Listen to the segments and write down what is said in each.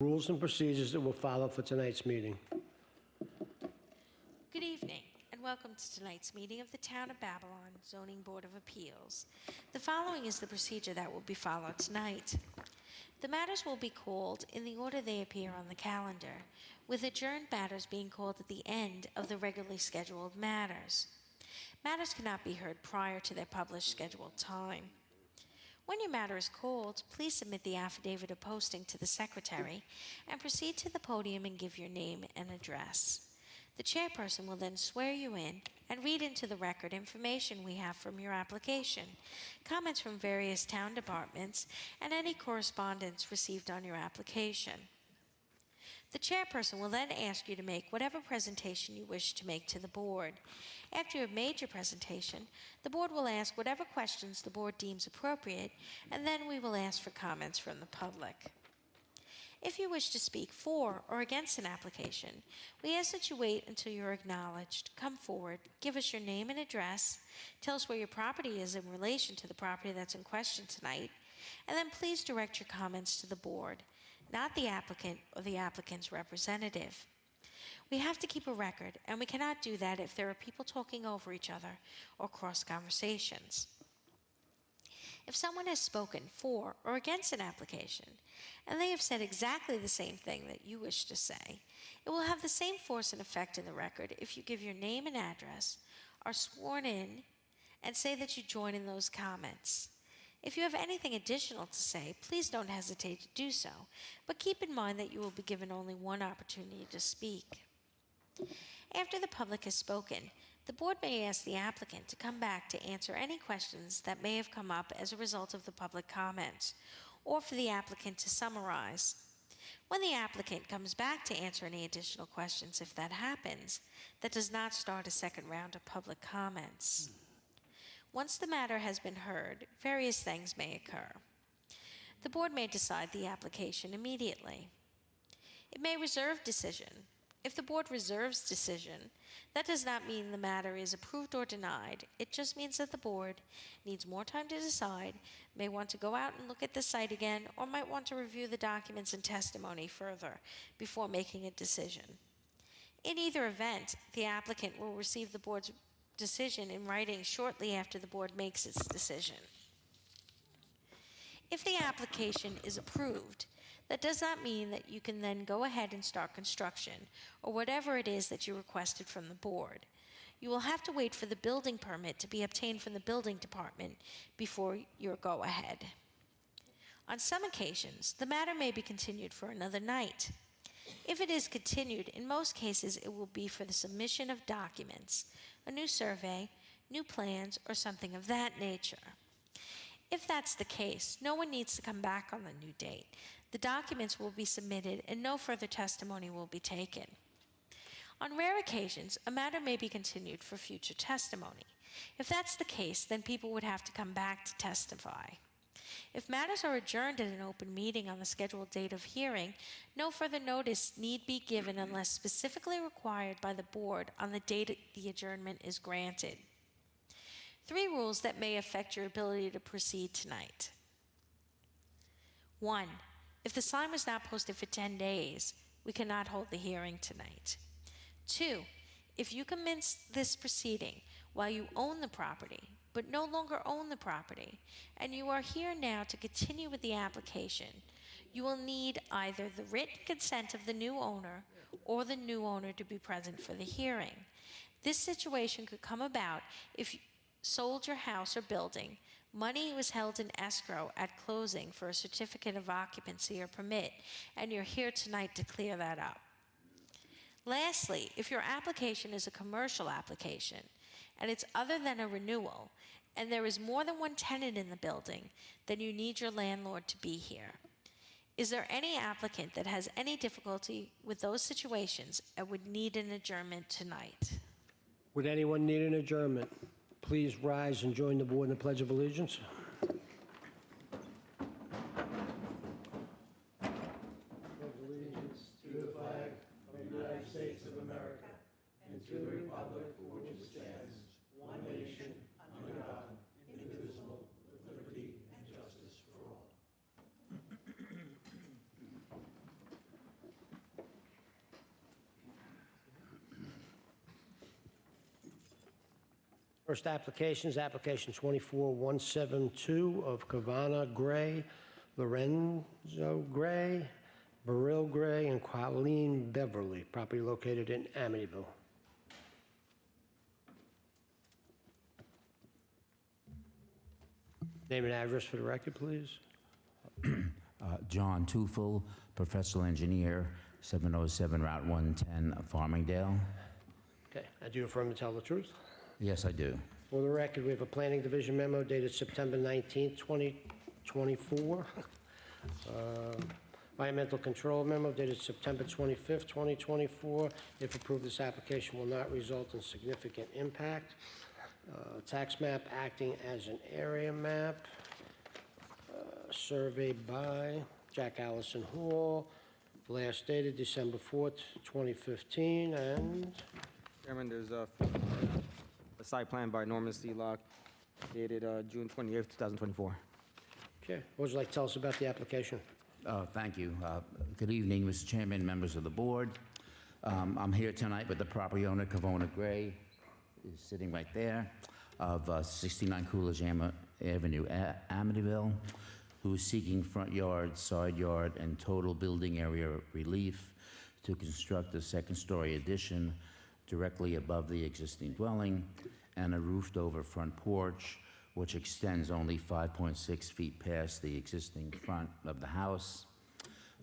Rules and procedures that will follow for tonight's meeting. Good evening, and welcome to tonight's meeting of the Town of Babylon Zoning Board of Appeals. The following is the procedure that will be followed tonight. The matters will be called in the order they appear on the calendar, with adjourned matters being called at the end of the regularly scheduled matters. Matters cannot be heard prior to their published scheduled time. When your matter is called, please submit the affidavit of posting to the secretary and proceed to the podium and give your name and address. The chairperson will then swear you in and read into the record information we have from your application, comments from various town departments, and any correspondence received on your application. The chairperson will then ask you to make whatever presentation you wish to make to the board. After you have made your presentation, the board will ask whatever questions the board deems appropriate, and then we will ask for comments from the public. If you wish to speak for or against an application, we ask that you wait until you're acknowledged. Come forward, give us your name and address, tell us where your property is in relation to the property that's in question tonight, and then please direct your comments to the board, not the applicant or the applicant's representative. We have to keep a record, and we cannot do that if there are people talking over each other or cross conversations. If someone has spoken for or against an application, and they have said exactly the same thing that you wish to say, it will have the same force and effect in the record if you give your name and address, are sworn in, and say that you join in those comments. If you have anything additional to say, please don't hesitate to do so, but keep in mind that you will be given only one opportunity to speak. After the public has spoken, the board may ask the applicant to come back to answer any questions that may have come up as a result of the public comments, or for the applicant to summarize. When the applicant comes back to answer any additional questions, if that happens, that does not start a second round of public comments. Once the matter has been heard, various things may occur. The board may decide the application immediately. It may reserve decision. If the board reserves decision, that does not mean the matter is approved or denied. It just means that the board needs more time to decide, may want to go out and look at the site again, or might want to review the documents and testimony further before making a decision. In either event, the applicant will receive the board's decision in writing shortly after the board makes its decision. If the application is approved, that does not mean that you can then go ahead and start construction or whatever it is that you requested from the board. You will have to wait for the building permit to be obtained from the building department before your go-ahead. On some occasions, the matter may be continued for another night. If it is continued, in most cases it will be for the submission of documents, a new survey, new plans, or something of that nature. If that's the case, no one needs to come back on the new date. The documents will be submitted and no further testimony will be taken. On rare occasions, a matter may be continued for future testimony. If that's the case, then people would have to come back to testify. If matters are adjourned at an open meeting on the scheduled date of hearing, no further notice need be given unless specifically required by the board on the date the adjournment is granted. 3 rules that may affect your ability to proceed tonight. 1. If the sign was not posted for 10 days, we cannot hold the hearing tonight. 2. If you commence this proceeding while you own the property, but no longer own the property, and you are here now to continue with the application, you will need either the written consent of the new owner or the new owner to be present for the hearing. This situation could come about if you sold your house or building, money was held in escrow at closing for a certificate of occupancy or permit, and you're here tonight to clear that up. Lastly, if your application is a commercial application, and it's other than a renewal, and there is more than one tenant in the building, then you need your landlord to be here. Is there any applicant that has any difficulty with those situations and would need an adjournment tonight? Would anyone need an adjournment? Please rise and join the board in the Pledge of Allegiance. Allegiance to the flag of the United States of America and to the republic for which it stands, one nation, under God, indivisible, with liberty and justice for all. First application is application 24172 of Kavana Gray, Lorenzo Gray, Beryl Gray, and Colleen Beverly, property located in Amityville. Name and address for the record, please. John Tufel, professional engineer, 707 Route 110, Farmingdale. Okay, I do affirm to tell the truth. Yes, I do. For the record, we have a Planning Division memo dated September 19th, 2024. Environmental Control memo dated September 25th, 2024. If approved, this application will not result in significant impact. Tax map acting as an area map. Survey by Jack Allison Hall. Last dated December 4th, 2015. And Chairman, there's a site plan by Norman C. Locke dated June 28th, 2024. okay, what would you like to tell us about the application? Thank you. Good evening, Mr. Chairman, members of the board. I'm here tonight with the property owner, Kavona Gray, is sitting right there, of 69 Coolidge Avenue, Amityville, who is seeking front yard, side yard, and total building area relief to construct a second-story addition directly above the existing dwelling and a roofed-over front porch, which extends only 5.6 feet past the existing front of the house.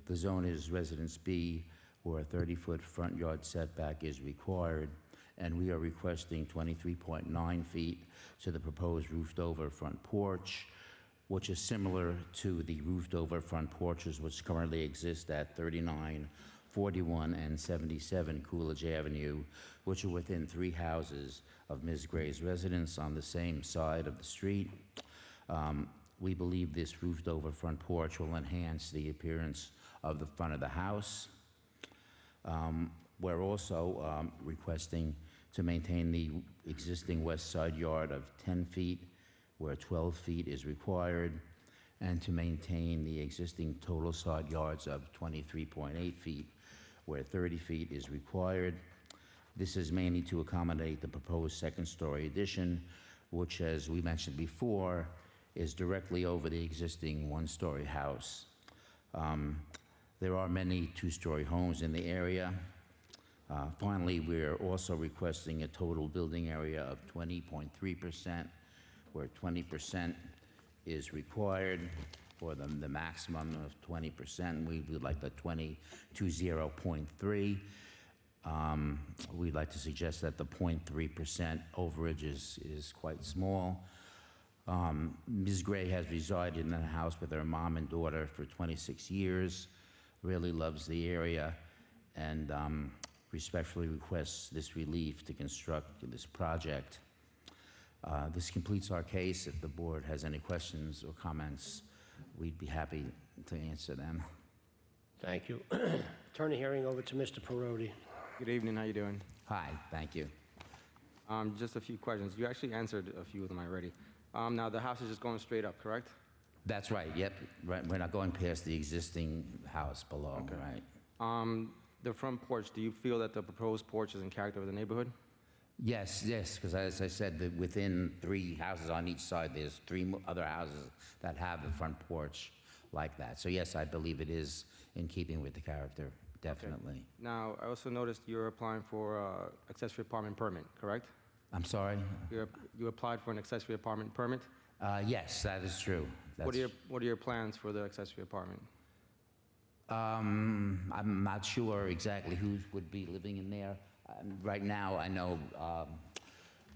The zone is Residence B, where a 30-foot front yard setback is required, and we are requesting 23.9 feet to the proposed roofed-over front porch, which is similar to the roofed-over front porches which currently exist at 39, 41, and 77 Coolidge Avenue, which are within 3 houses of Ms. Gray's residence on the same side of the street. We believe this roofed-over front porch will enhance the appearance of the front of the house. We're also requesting to maintain the existing west side yard of 10 feet, where 12 feet is required, and to maintain the existing total side yards of 23.8 feet, where 30 feet is required. This is mainly to accommodate the proposed second-story addition, which, as we mentioned before, is directly over the existing one-story house. There are many two-story homes in the area. Finally, we're also requesting a total building area of 20.3%, where 20% is required, for the maximum of 20%. We would like the 20.3. We'd like to suggest that the 0.3% overage is quite small. Ms. Gray has resided in the house with her mom and daughter for 26 years, really loves the area, and respectfully requests this relief to construct this project. This completes our case. If the board has any questions or comments, we'd be happy to answer them. Thank you. Turn the hearing over to Mr. Parodi. Good evening, how you doing? Hi, thank you. Just a few questions. You actually answered a few of them already. Now, the house is just going straight up, correct? That's right, yep. Right, we're not going past the existing house below, Okay. right? The front porch, do you feel that the proposed porch is in character with the neighborhood? Yes, because as I said, that within 3 houses on each side, there's 3 other houses that have the front porch like that. So yes, I believe it is in keeping with the character, definitely. Now, I also noticed you're applying for accessory apartment permit, correct? I'm sorry? You applied for an accessory apartment permit? Yes, that is true. What are your plans for the accessory apartment? I'm not sure exactly who would be living in there. Right now, I know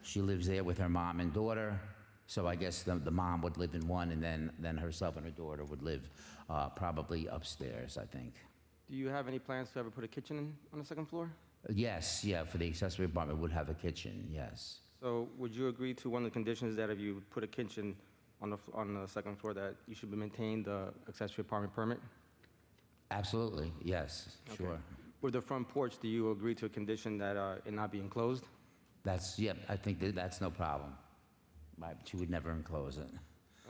she lives there with her mom and daughter, so I guess the mom would live in one, and then herself and her daughter would live probably upstairs, I think. Do you have any plans to ever put a kitchen in on the second floor? Yes, yeah, for the accessory apartment would have a kitchen, yes. So would you agree to one of the conditions that if you put a kitchen on the second floor, that you should maintain the accessory apartment permit? Absolutely, yes, Okay. sure. With the front porch, do you agree to a condition that it not be enclosed? Yeah, I think that's no problem. Right, she would never enclose it.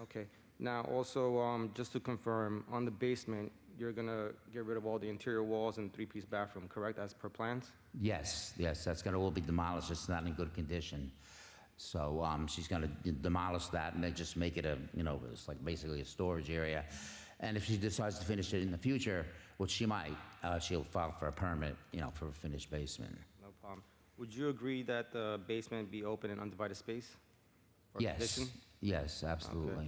Okay. Now, also, just to confirm, on the basement, you're gonna get rid of all the interior walls and 3-piece bathroom, correct, as per plans? Yes, that's gonna all be demolished, it's not in good condition. So she's going to demolish that and then just make it a, it's like basically a storage area. And if she decides to finish it in the future, which she might, she'll file for a permit, for a finished basement. No problem. Would you agree that the basement be open and undivided space? Or Yes, condition? yes, absolutely.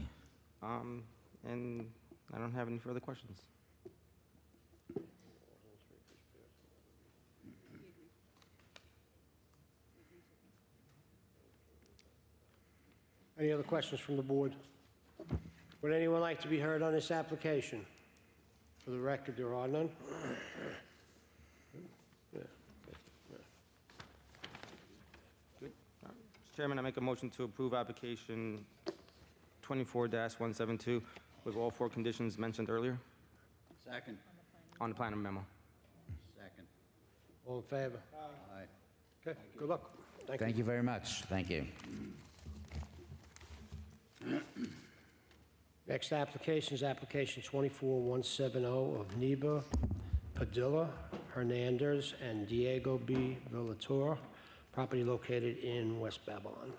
And I don't have any further questions. Any other questions from the board? Would anyone like to be heard on this application? For the record, there are none. Mr. Chairman, I make a motion to approve application 24-172 with all 4 conditions mentioned earlier Second. on the plan memo. Second. All in favor? Aye. Okay, good luck. Thank you. Thank you very much. Thank you. Next application is application 24170 of Neba Padilla Hernandez and Diego B. Villator, property located in West Babylon.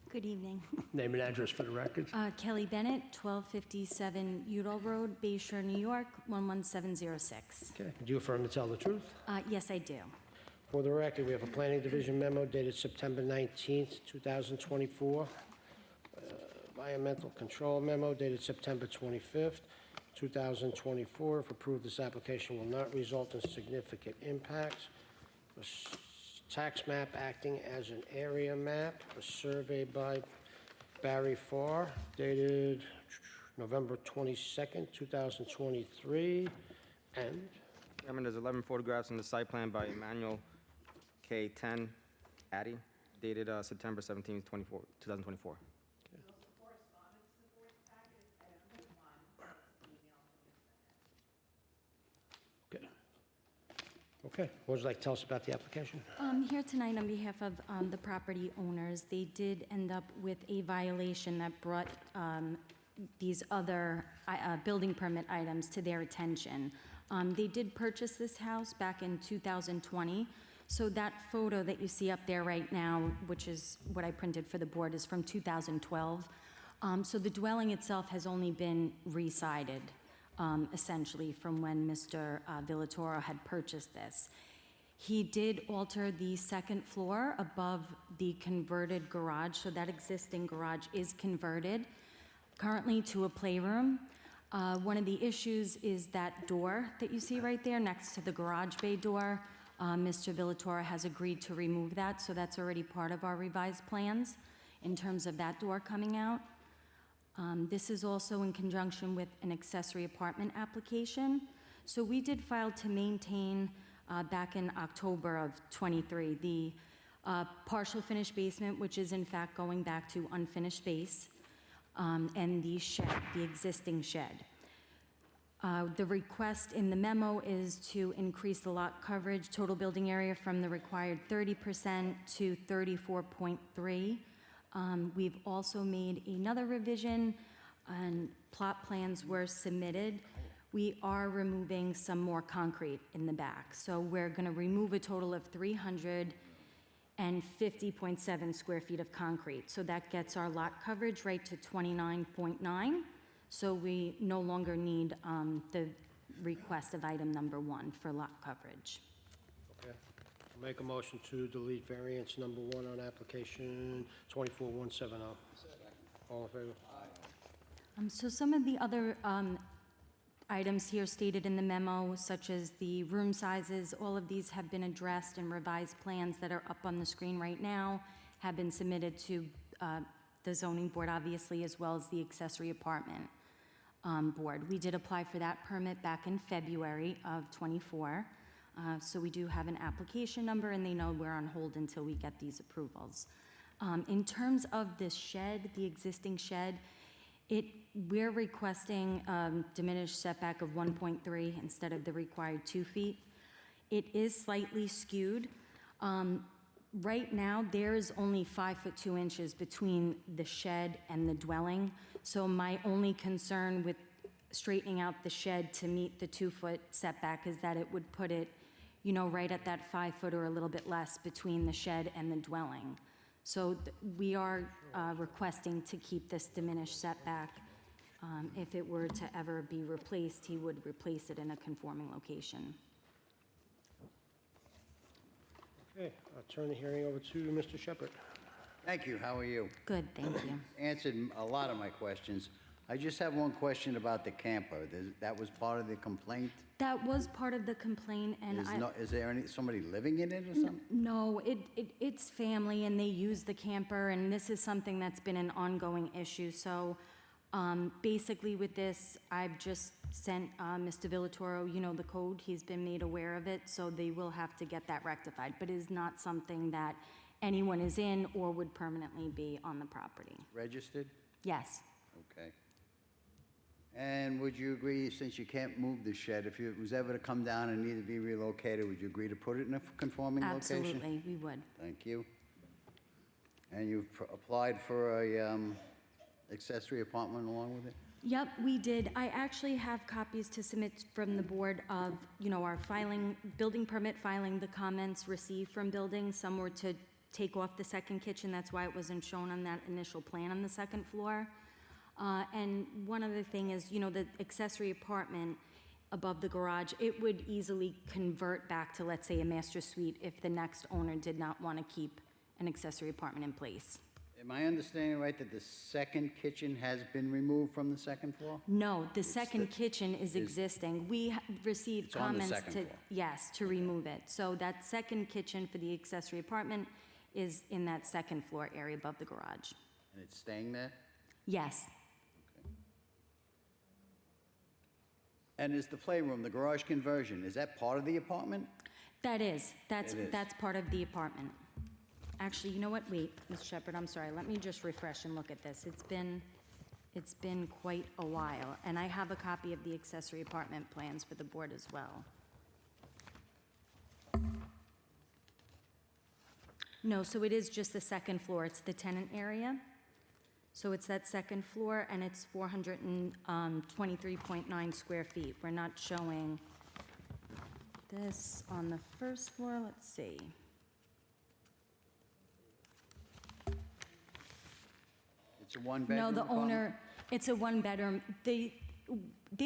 Good evening. Name and address for the record. Kelly Bennett, 1257 Udall Road, Bayshore, New York, 11706. Okay, do you affirm to tell the truth? Yes, I do. For the record, we have a planning division memo dated September 19th, 2024. Environmental control memo dated September 25th, 2024. If approved, this application will not result in significant impacts. A tax map acting as an area map, a survey by Barry Farr dated November 22nd, 2023, and Chairman, there's 11 photographs in the site plan by Emmanuel K. 10 Addy, dated September 17th, 2024. okay. Okay, what would you like to tell us about the application? I'm here tonight on behalf of the property owners. They did end up with a violation that brought these other building permit items to their attention. They did purchase this house back in 2020, so that photo that you see up there right now, which is what I printed for the board, is from 2012. So the dwelling itself has only been re-sided, essentially, from when Mr. Villatoro had purchased this. He did alter the second floor above the converted garage, so that existing garage is converted currently to a playroom. One of the issues is that door that you see right there next to the garage bay door. Mr. Villatoro has agreed to remove that, so that's already part of our revised plans in terms of that door coming out. This is also in conjunction with an accessory apartment application. So we did file to maintain back in October of '23 the partial finished basement, which is in fact going back to unfinished base, and the shed, the existing shed. The request in the memo is to increase the lot coverage, total building area from the required 30% to 34.3%. We've also made another revision, and plot plans were submitted. We are removing some more concrete in the back. So we're going to remove a total of 350.7 square feet of concrete. So that gets our lot coverage right to 29.9. So we no longer need the request of item number 1 for lot coverage. Okay. I'll make a motion to delete variance number 1 on application 24170. All in favor? So some of the other items here stated in the memo, such as the room sizes, all of these have been addressed, and revised plans that are up on the screen right now have been submitted to the zoning board, obviously, as well as the accessory apartment board. We did apply for that permit back in February of '24. So we do have an application number, and they know we're on hold until we get these approvals. In terms of this shed, the existing shed, we're requesting diminished setback of 1.3 instead of the required 2 feet. It is slightly skewed. Right now, there is only 5 foot 2 inches between the shed and the dwelling. So my only concern with straightening out the shed to meet the 2 foot setback is that it would put it, right at that 5 foot or a little bit less between the shed and the dwelling. So we are requesting to keep this diminished setback. If it were to ever be replaced, he would replace it in a conforming location. Okay, I'll turn the hearing over to Mr. Shepherd. Thank you. How are you? Good, thank you. Answered a lot of my questions. I just have one question about the camper. That was part of the complaint? That was part of the complaint, and Is there somebody living in it or something? No, it's family, and they use the camper, and this is something that's been an ongoing issue. So basically with this, I've just sent Mr. Villatoro, you know, the code. He's been made aware of it, so they will have to get that rectified. But it is not something that anyone is in or would permanently be on the property. Registered? Yes, Okay. And would you agree, since you can't move the shed, if it was ever to come down and need to be relocated, would you agree to put it in a conforming location? absolutely, we would. Thank you. And you've applied for a accessory apartment along with it? Yep, we did. I actually have copies to submit from the board of, you know, our filing, building permit filing, the comments received from buildings. Some were to take off the second kitchen, that's why it wasn't shown on that initial plan on the second floor. And one other thing is, you know, the accessory apartment above the garage, it would easily convert back to, let's say, a master suite if the next owner did not want to keep an accessory apartment in place. Am I understanding right that the second kitchen has been removed from the second floor? No, the second kitchen is existing. We received It's on the comments second to, floor. yes, to remove it. So that second kitchen for the accessory apartment is in that second floor area above the garage. And it's staying there? Yes, And is the playroom, the garage conversion, is that part of the apartment? that is. It is. That's part of the apartment. Actually, you know what? Wait, Ms. Shepherd, I'm sorry. Let me just refresh and look at this. It's been quite a while, and I have a copy of the accessory apartment plans for the board as well. No, so it is just the second floor. It's the tenant area. So it's that second floor, and it's 423.9 square feet. We're not showing this on the first floor. Let's see. It's a one-bedroom No, the apartment? owner, it's a one-bedroom. They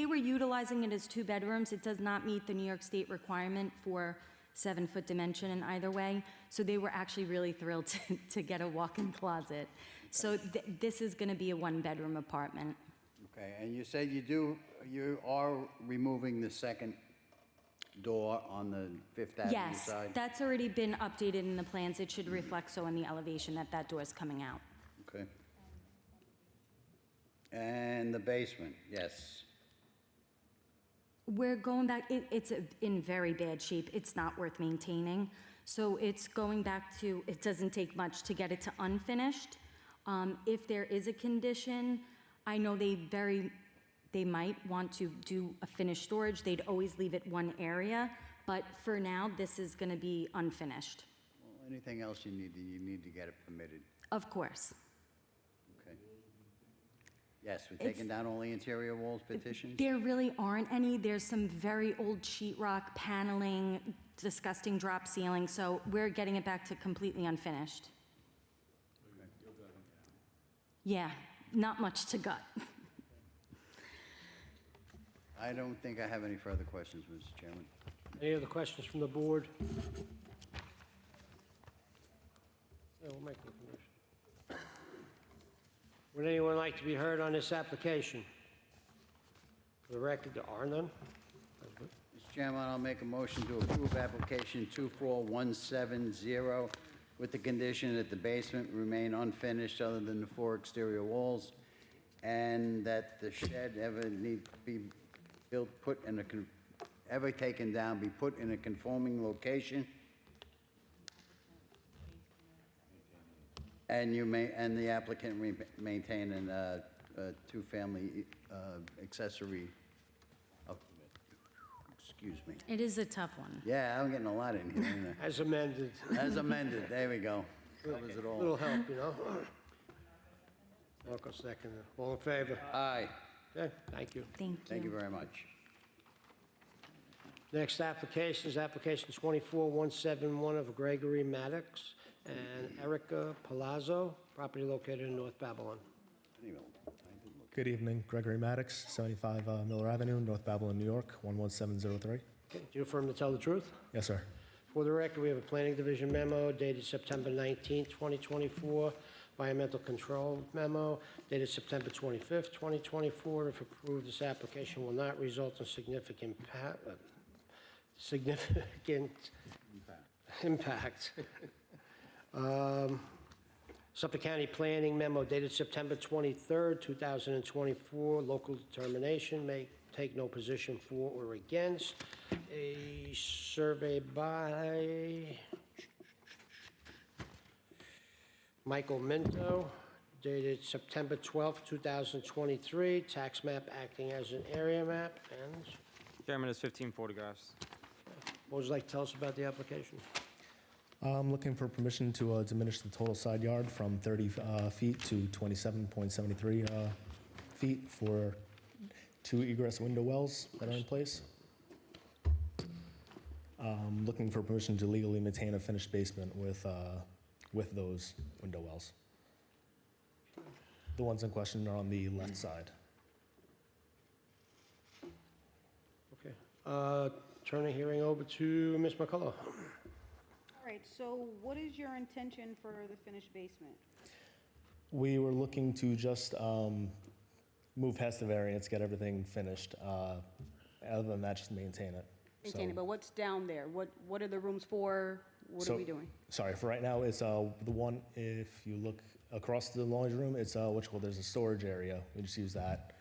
were utilizing it as two bedrooms. It does not meet the New York State requirement for 7-foot dimension in either way. So they were actually really thrilled to get a walk-in closet. So this is going to be a one-bedroom apartment. Okay, and you said you are removing the second door on the Fifth Avenue Yes, side? that's already been updated in the plans. It should reflect so in the elevation that that door is coming out. Okay. And the basement, yes. We're going back, it's in very bad shape. It's not worth maintaining. So it's going back to, it doesn't take much to get it to unfinished. If there is a condition, I know they might want to do a finished storage. They'd always leave it one area. But for now, this is going to be unfinished. Well, anything else you need to get it permitted? Of course. Okay. Yes, we're taking down all the interior walls petitions? There really aren't any. There's some very old sheetrock paneling, disgusting drop ceiling, so we're getting it back to completely unfinished. Yeah, not much to gut. I don't think I have any further questions, Mr. Chairman. Any other questions from the board? Yeah, we'll make the condition. Would anyone like to be heard on this application? For the record, there are none. That's good. Mr. Chairman, I'll make a motion to approve application 24170 with the condition that the basement remain unfinished other than the 4 exterior walls, and that the shed ever need to be built, ever taken down, be put in a conforming location. And the applicant maintain a two-family accessory, excuse me. It is a tough one. Yeah, I'm getting a lot in here, ain't As amended. I? As amended, there we go. Covers it all. Little help, you know? Marco second. All in favor? Aye, Okay, thank you. Thank you. thank you very much. Next application is application 24171 of Gregory Maddox, and Erica Palazzo, property located in North Babylon. Good evening, Gregory Maddox, 75 Miller Avenue, North Babylon, New York, 11703. Okay, do you affirm to tell the truth? Yes, sir. For the record, we have a Planning Division memo dated September 19, 2024, Environmental Control memo dated September 25, 2024. If approved, this application will not result in significant impact. Suffolk County Planning memo dated September 23, 2024, local determination may take no position for or against. A survey by Michael Minto dated September 12, 2023, tax map acting as an area map. And Chairman, there's 15 photographs. what would you like to tell us about the application? I'm looking for permission to diminish the total side yard from 30 feet to 27.73 feet for 2 egress window wells that are in place. Looking for permission to legally maintain a finished basement with those window wells. The ones in question are on the left side. Okay. Turn the hearing over to Ms. McCullough. All right, so what is your intention for the finished basement? We were looking to just move past the variance, get everything finished. Other than that, just maintain it. Maintain it, So- but what's down there? What are the rooms for? What are we doing? Sorry, for right now, it's the one, if you look across the laundry room, it's there's a storage area. We just use that.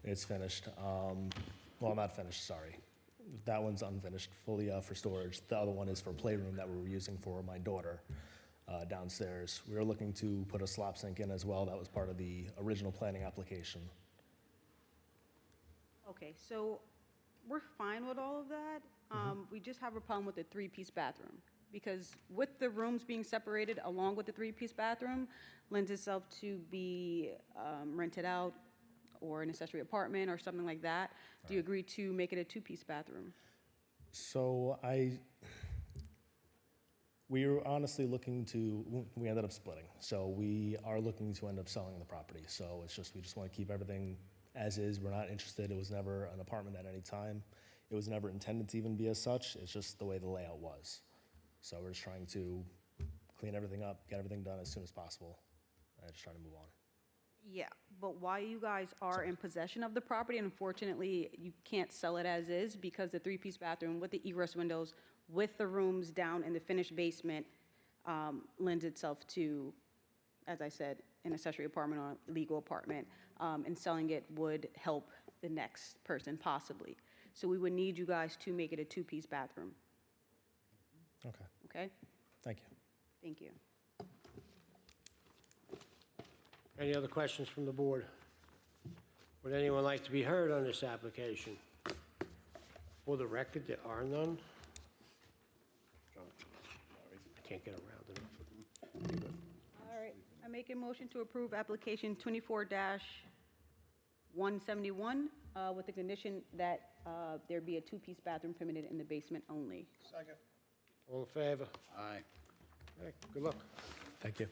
It's finished. Well, not finished, sorry. That one's unfinished, fully for storage. The other one is for playroom that we were using for my daughter downstairs. We were looking to put a slop sink in as well. That was part of the original planning application. Okay, so we're fine with all of that. We just have a problem with the three-piece bathroom. Because with the rooms being separated along with the three-piece bathroom, lends itself to be rented out or an accessory apartment or something like that. Do you agree to make it a two-piece bathroom? So we were honestly looking to, we ended up splitting. So we are looking to end up selling the property. So it's just, we just want to keep everything as is. We're not interested. It was never an apartment at any time. It was never intended to even be as such. It's just the way the layout was. So we're just trying to clean everything up, get everything done as soon as possible, and just trying to move on. Yeah, but while you guys are in possession of the property, unfortunately, you can't sell it as is because the three-piece bathroom with the egress windows, with the rooms down in the finished basement, lends itself to, as I said, an accessory apartment or legal apartment, and selling it would help the next person possibly. So we would need you guys to make it a two-piece bathroom, Okay, okay? thank you. Thank you. Any other questions from the board? Would anyone like to be heard on this application? For the record, there are none. I can't get around it. All right, I make a motion to approve application 24-171 with the condition that there be a two-piece bathroom permitted in the basement only. All in favor? Aye. Okay, good luck. Thank you.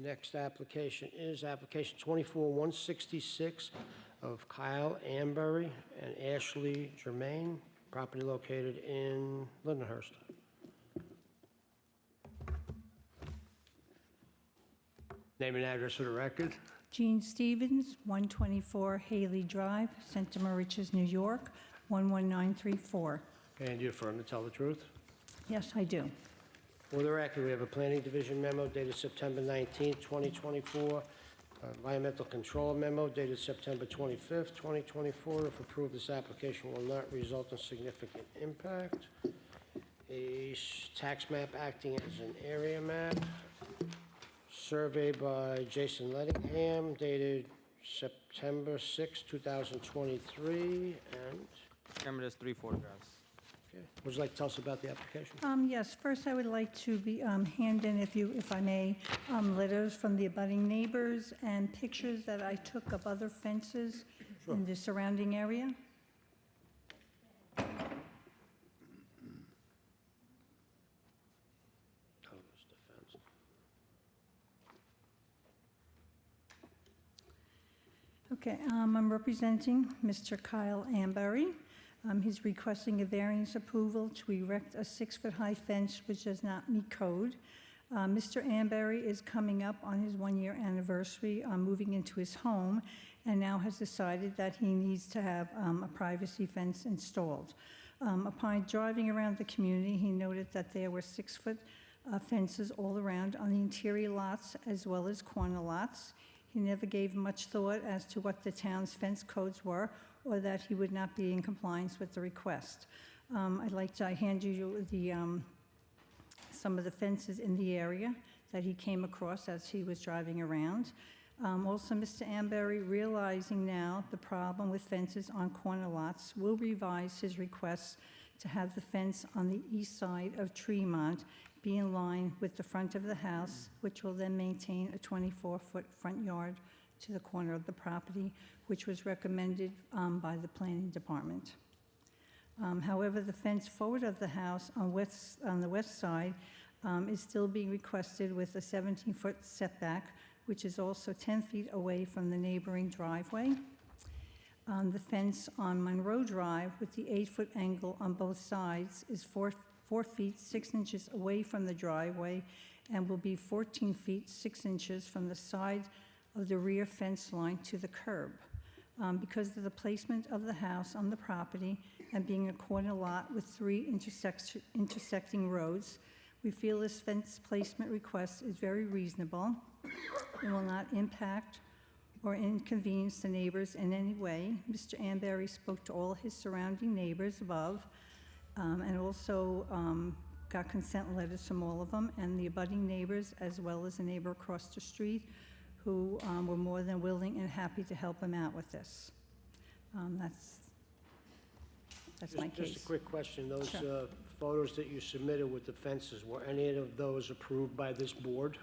Next application is application 24-166 of Kyle Amberry and Ashley Germain, property located in Lindenhurst. Name and address for the record. Jean Stevens, 124 Haley Drive, Santa Mauritius, New York, 11934. And you affirm to tell the truth? Yes, I do. For the record, we have a Planning Division memo dated September 19, 2024, Environmental Control memo dated September 25, 2024. If approved, this application will not result in significant impact. A tax map acting as an area map. Survey by Jason Lettingham dated September 6, 2023, and Chairman, there's 3 photographs. Okay. Would you like to tell us about the application? Yes, first I would like to hand in, if I may, letters from the abutting neighbors and pictures that I took of other fences in the surrounding area. Colors, defense. Okay, I'm representing Mr. Kyle Amberry. He's requesting a variance approval to erect a 6-foot-high fence which does not meet code. Mr. Amberry is coming up on his 1-year anniversary, moving into his home, and now has decided that he needs to have a privacy fence installed. Upon driving around the community, he noted that there were 6-foot fences all around on the interior lots as well as corner lots. He never gave much thought as to what the town's fence codes were, or that he would not be in compliance with the request. I'd like to hand you some of the fences in the area that he came across as he was driving around. Also, Mr. Amberry, realizing now the problem with fences on corner lots, will revise his request to have the fence on the east side of Tremont be in line with the front of the house, which will then maintain a 24-foot front yard to the corner of the property, which was recommended by the planning department. However, the fence forward of the house on the west side is still being requested with a 17-foot setback, which is also 10 feet away from the neighboring driveway. The fence on Monroe Drive with the 8-foot angle on both sides is 4 feet 6 inches away from the driveway and will be 14 feet 6 inches from the side of the rear fence line to the curb. Because of the placement of the house on the property and being a corner lot with 3 intersecting roads, we feel this fence placement request is very reasonable. It will not impact or inconvenience the neighbors in any way. Mr. Amberry spoke to all his surrounding neighbors above, and also got consent letters from all of them, and the abutting neighbors, as well as a neighbor across the street, who were more than willing and happy to help him out with this. That's my case. Just a quick question. Those Sure. photos that you submitted with the fences, were any of those approved by this board?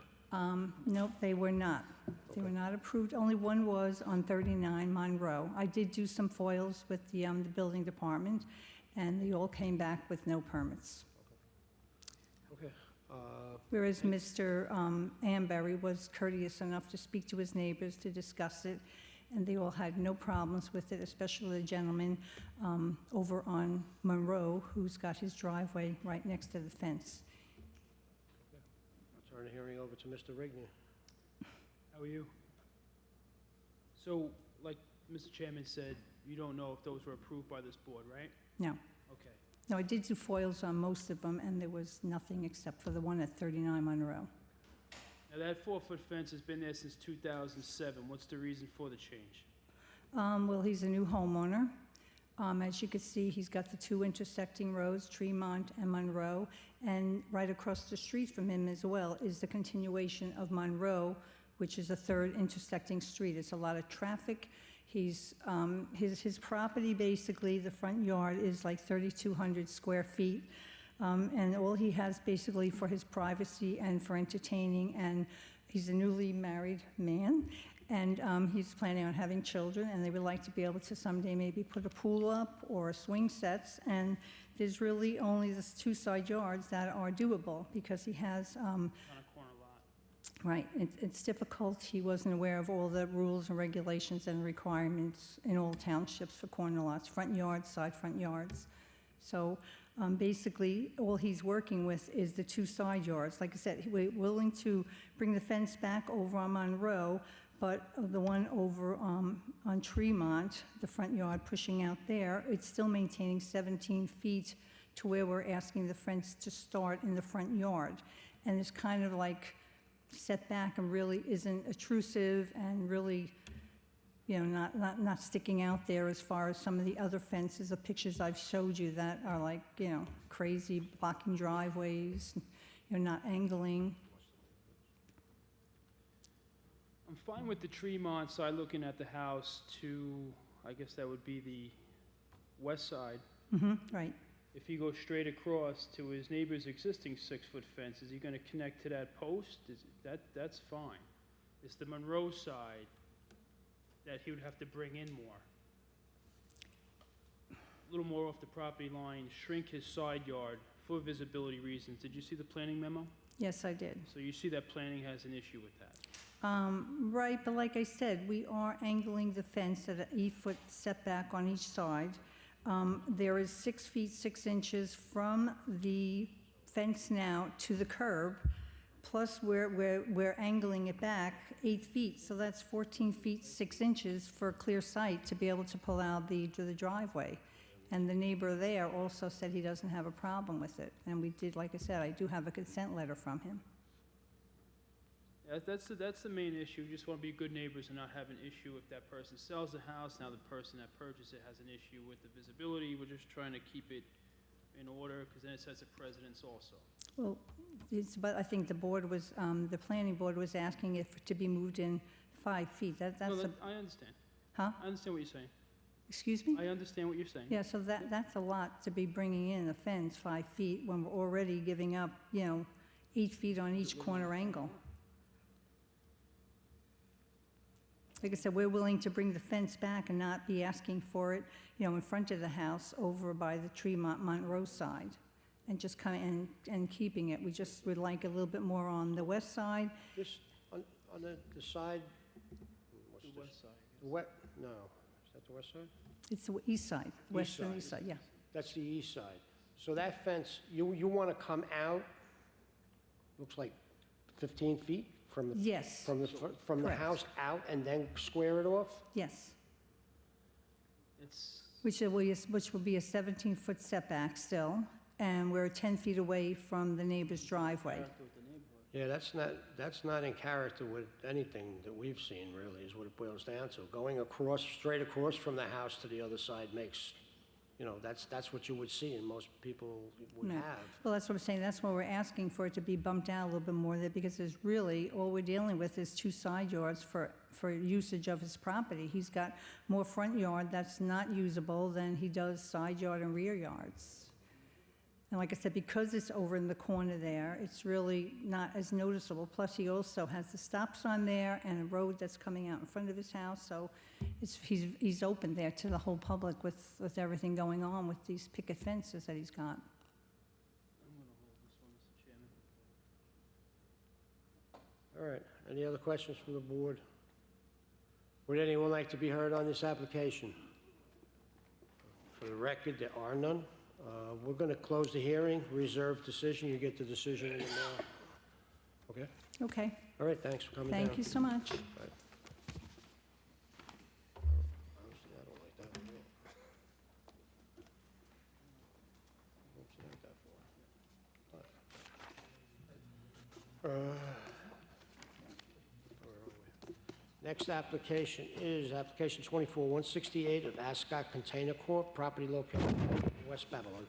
Nope, they were not. They were not approved. Only one was on 39 Monroe. I did do some foils with the building department, and they all came back with no permits. Okay. Whereas Mr. Amberry was courteous enough to speak to his neighbors to discuss it, and they all had no problems with it, especially the gentleman over on Monroe, who's got his driveway right next to the fence. Turn the hearing over to Mr. Rigny. How are you? So, like Mr. Chairman said, you don't know if those were approved by this board, right? No. Okay. No, I did do foils on most of them, and there was nothing except for the one at 39 Monroe. Now, that 4-foot fence has been there since 2007. What's the reason for the change? Well, he's a new homeowner. As you can see, he's got the 2 intersecting roads, Tremont and Monroe, and right across the street from him as well is the continuation of Monroe, which is a 3rd intersecting street. It's a lot of traffic. His property, basically, the front yard is like 3,200 square feet, and all he has basically for his privacy and for entertaining, and he's a newly married man, and he's planning on having children, and they would like to be able to someday maybe put a pool up or swing sets, and there's really only the 2 side yards that are doable, because he has, On a corner lot. right, it's difficult. He wasn't aware of all the rules and regulations and requirements in all townships for corner lots, front yards, side front yards. So basically, all he's working with is the 2 side yards. Like I said, we're willing to bring the fence back over on Monroe, but the one over on Tremont, the front yard pushing out there, it's still maintaining 17 feet to where we're asking the fence to start in the front yard. And it's kind of like set back and really isn't intrusive and really, you know, not sticking out there as far as some of the other fences, the pictures I've showed you that are like, you know, crazy, blocking driveways, you know, not angling. I'm fine with the Tremont side looking at the house to, I guess that would be the west side. Right. if he goes straight across to his neighbor's existing 6-foot fence, is he gonna connect to that post? That's fine. It's the Monroe side that he would have to bring in more. A little more off the property line, shrink his side yard for visibility reasons. Did you see the planning memo? Yes, I did. So you see that planning has an issue with that. Right, but like I said, we are angling the fence at an 8-foot setback on each side. There is 6 feet 6 inches from the fence now to the curb, plus we're angling it back 8 feet, so that's 14 feet 6 inches for clear sight to be able to pull out the driveway. And the neighbor there also said he doesn't have a problem with it. And we did, like I said, I do have a consent letter from him. Yeah, that's the main issue. You just want to be good neighbors and not have an issue if that person sells the house. Now the person that purchased it has an issue with the visibility. We're just trying to keep it in order, because then it sets a precedence also. Well, but I think the board was, the planning board was asking if to be moved in 5 feet. No, That's a, I understand. huh? I understand what you're saying. Excuse me? I understand what you're saying. Yeah, so that's a lot to be bringing in a fence 5 feet when we're already giving up, 8 feet on each corner angle. Like I said, we're willing to bring the fence back and not be asking for it, in front of the house over by the Tremont Monroe side, and just coming and keeping it. We just would like a little bit more on the west side. This, on the side, what's The this? west side. No, is that the west side? It's the east side, western side. east side, yeah. That's the east side. So that fence, you want to come out, looks like 15 feet from the... Yes. From the Correct. house out and then square it off? Yes, It's, which will be a 17-foot setback still, and we're 10 feet away from the neighbor's driveway. character with the neighborhood. Yeah, that's not in character with anything that we've seen, really, is what it boils down to. Going straight across from the house to the other side makes, that's what you would see and most people would No. have. Well, that's what I'm saying, that's why we're asking for it to be bumped out a little bit more there, because there's really, all we're dealing with is 2 side yards for usage of his property. He's got more front yard that's not usable than he does side yard and rear yards. And like I said, because it's over in the corner there, it's really not as noticeable. Plus, he also has the stop sign there and a road that's coming out in front of his house, so he's open there to the whole public with everything going on with these picket fences that he's got. I'm going to hold this one, Mr. Chairman. All right, any other questions from the board? Would anyone like to be heard on this application? For the record, there are none. We're going to close the hearing, reserve decision. You get the decision in the mail. Okay? Okay, All right, thanks for coming down. thank you so much. Honestly, I don't like that one. Oops, not that far. Where are we? Next application is application 24-168 of Ascot Container Corp., property located in West Babylon.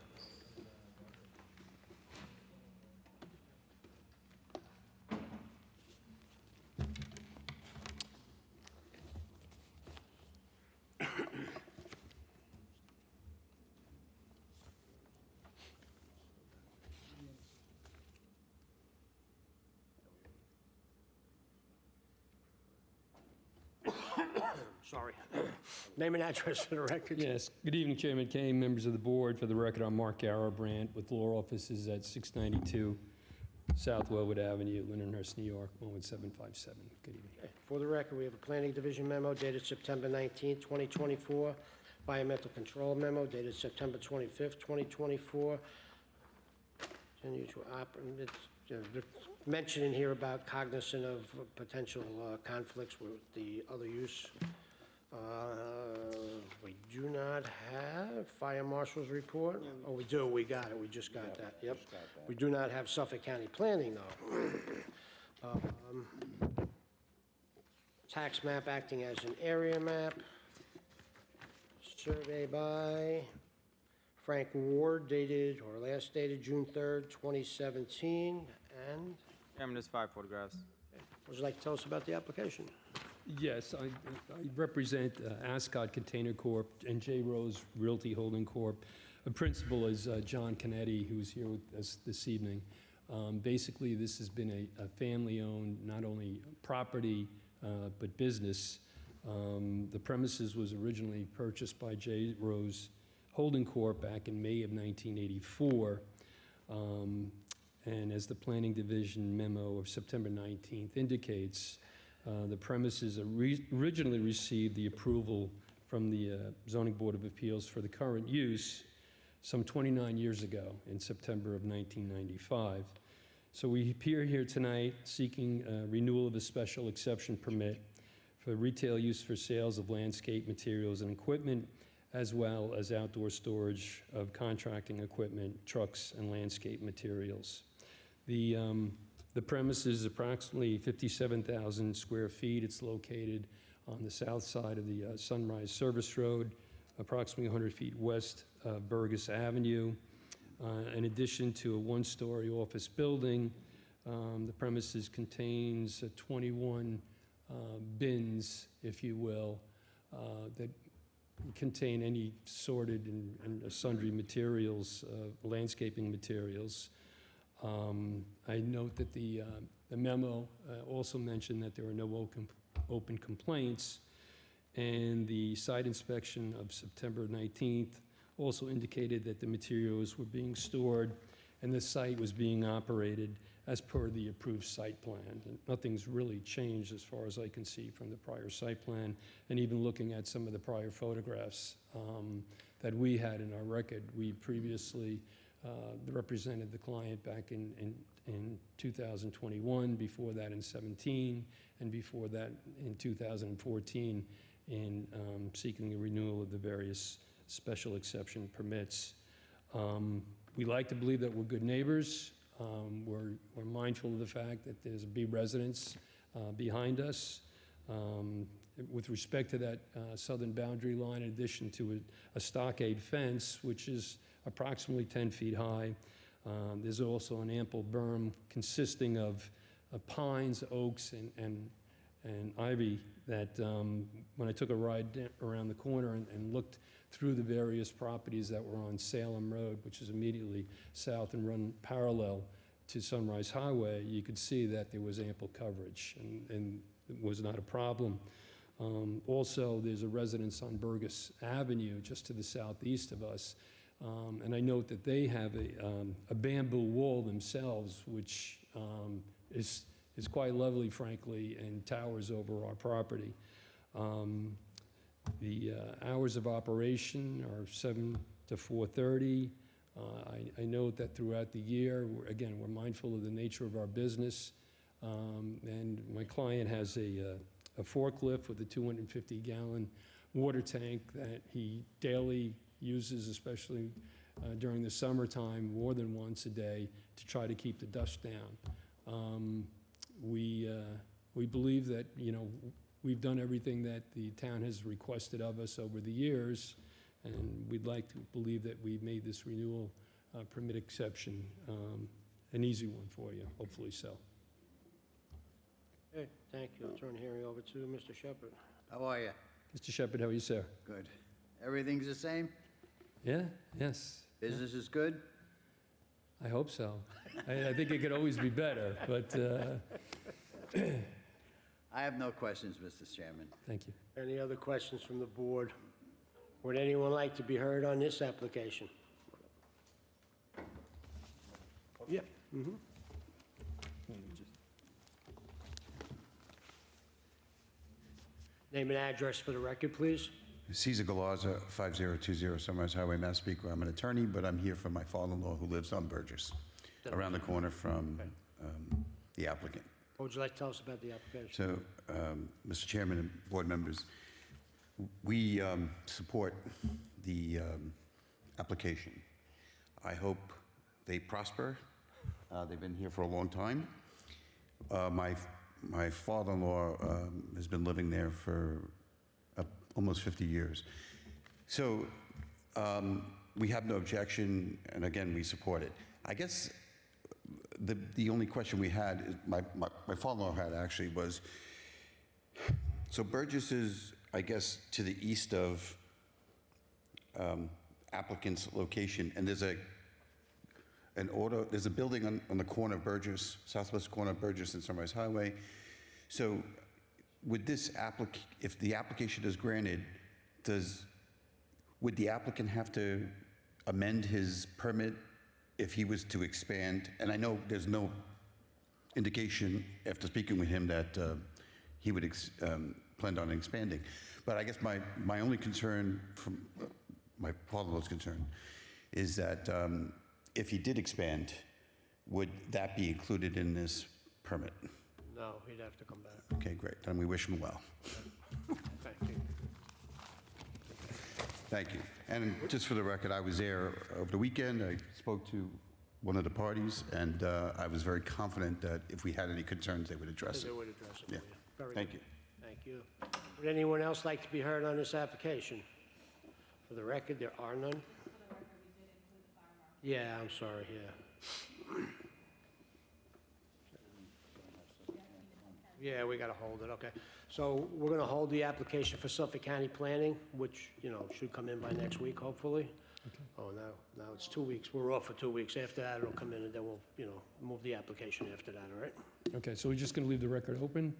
Sorry. Name and address for the record. Yes, good evening, Chairman Kane, members of the board. For the record, I'm Mark Garabrandt with law offices at 692 South Wellwood Avenue, Lindenhurst, New York, 11757. Good evening. Okay, for the record, we have a planning division memo dated September 19, 2024, environmental control memo dated September 25, 2024. Continue to operate, mentioning here about cognizant of potential conflicts with the other use. We do not have fire marshal's report. Oh, we do, we got it, we just got that, yep. We do not have Suffolk County Planning, though. Tax map acting as an area map. Survey by Frank Ward dated, or last dated June 3rd, 2017, and Chairman, there's 5 photographs. would you like to tell us about the application? Yes, I represent Ascot Container Corp. and J. Rose Realty Holding Corp. The principal is John Canetti, who's here with us this evening. Basically, this has been a family-owned, not only property, but business. The premises was originally purchased by J. Rose Holding Corp. Back in May of 1984. And as the Planning Division memo of September 19th indicates, the premises originally received the approval from the Zoning Board of Appeals for the current use some 29 years ago, in September of 1995. So we appear here tonight seeking renewal of a special exception permit for retail use for sales of landscape materials and equipment, as well as outdoor storage of contracting equipment, trucks, and landscape materials. The premise is approximately 57,000 square feet. It's located on the south side of the Sunrise Service Road, approximately 100 feet west of Burgess Avenue. In addition to a one-story office building, the premises contains 21 bins, if you will, that contain any sorted and sundry materials, landscaping materials. I note that the memo also mentioned that there are no open complaints, and the site inspection of September 19th also indicated that the materials were being stored and the site was being operated as per the approved site plan. And nothing's really changed as far as I can see from the prior site plan, and even looking at some of the prior photographs that we had in our record. We previously represented the client back in 2021, before that in 17, and before that in 2014 in seeking a renewal of the various special exception permits. We like to believe that we're good neighbors. We're mindful of the fact that there's a B residence behind us. With respect to that southern boundary line, in addition to a stockade fence, which is approximately 10 feet high, there's also an ample berm consisting of pines, oaks, and ivy that when I took a ride around the corner and looked through the various properties that were on Salem Road, which is immediately south and run parallel to Sunrise Highway, you could see that there was ample coverage, and it was not a problem. Also, there's a residence on Burgess Avenue, just to the southeast of us, and I note that they have a bamboo wall themselves, which is quite lovely, frankly, and towers over our property. The hours of operation are 7 to 4:30. I note that throughout the year, we're mindful of the nature of our business, and my client has a forklift with a 250-gallon water tank that he daily uses, especially during the summertime, more than once a day, to try to keep the dust down. We believe that, we've done everything that the town has requested of us over the years, and we'd like to believe that we've made this renewal permit exception an easy one for you, hopefully so. Okay, thank you. I'll turn the hearing over to Mr. Shepherd. How are you? Mr. Shepherd, how are you, sir? Good. Everything's the same? Yeah, yes. Business is good? I hope so. I think it could always be better, but I have no questions, Mr. Chairman. thank you. Any other questions from the board? Would anyone like to be heard on this application? Yeah. Name and address for the record, please. Cesar Galarza, 5020 Sunrise Highway, Massapequa. I'm an attorney, but I'm here for my father-in-law who lives on Burgess, around the corner from the applicant. What would you like to tell us about the application? So, Mr. Chairman and board members, we support the application. I hope they prosper. They've been here for a long time. My father-in-law has been living there for almost 50 years. So we have no objection, and again, we support it. I guess the only question we had, is my father-in-law had actually, was, so Burgess is, I guess, to the east of applicant's location, and there's a building on the corner of Burgess, southwest corner of Burgess and Sunrise Highway. So would this if the application is granted, would the applicant have to amend his permit if he was to expand? And I know there's no indication after speaking with him that he would planned on expanding. But I guess my only concern, from my father-in-law's concern, is that if he did expand, would that be included in this permit? No, he'd have to come back. Okay, great. Then we wish him well. Thank you. Thank you. And just for the record, I was there over the weekend. I spoke to one of the parties, and I was very confident that if we had any concerns, they would address They it. would address it for Yeah. you. Very Thank good. you. Thank you. Would anyone else like to be heard on this application? For the record, there are none. Yeah, I'm sorry, yeah. Yeah, we got to hold it, okay. So we're going to hold the application for Suffolk County Planning, which, should come in by next week, hopefully. Oh, now it's 2 weeks. We're off for 2 weeks. After that, it'll come in, and then we'll, move the application after that, all right? Okay, so we're just going to leave the record open?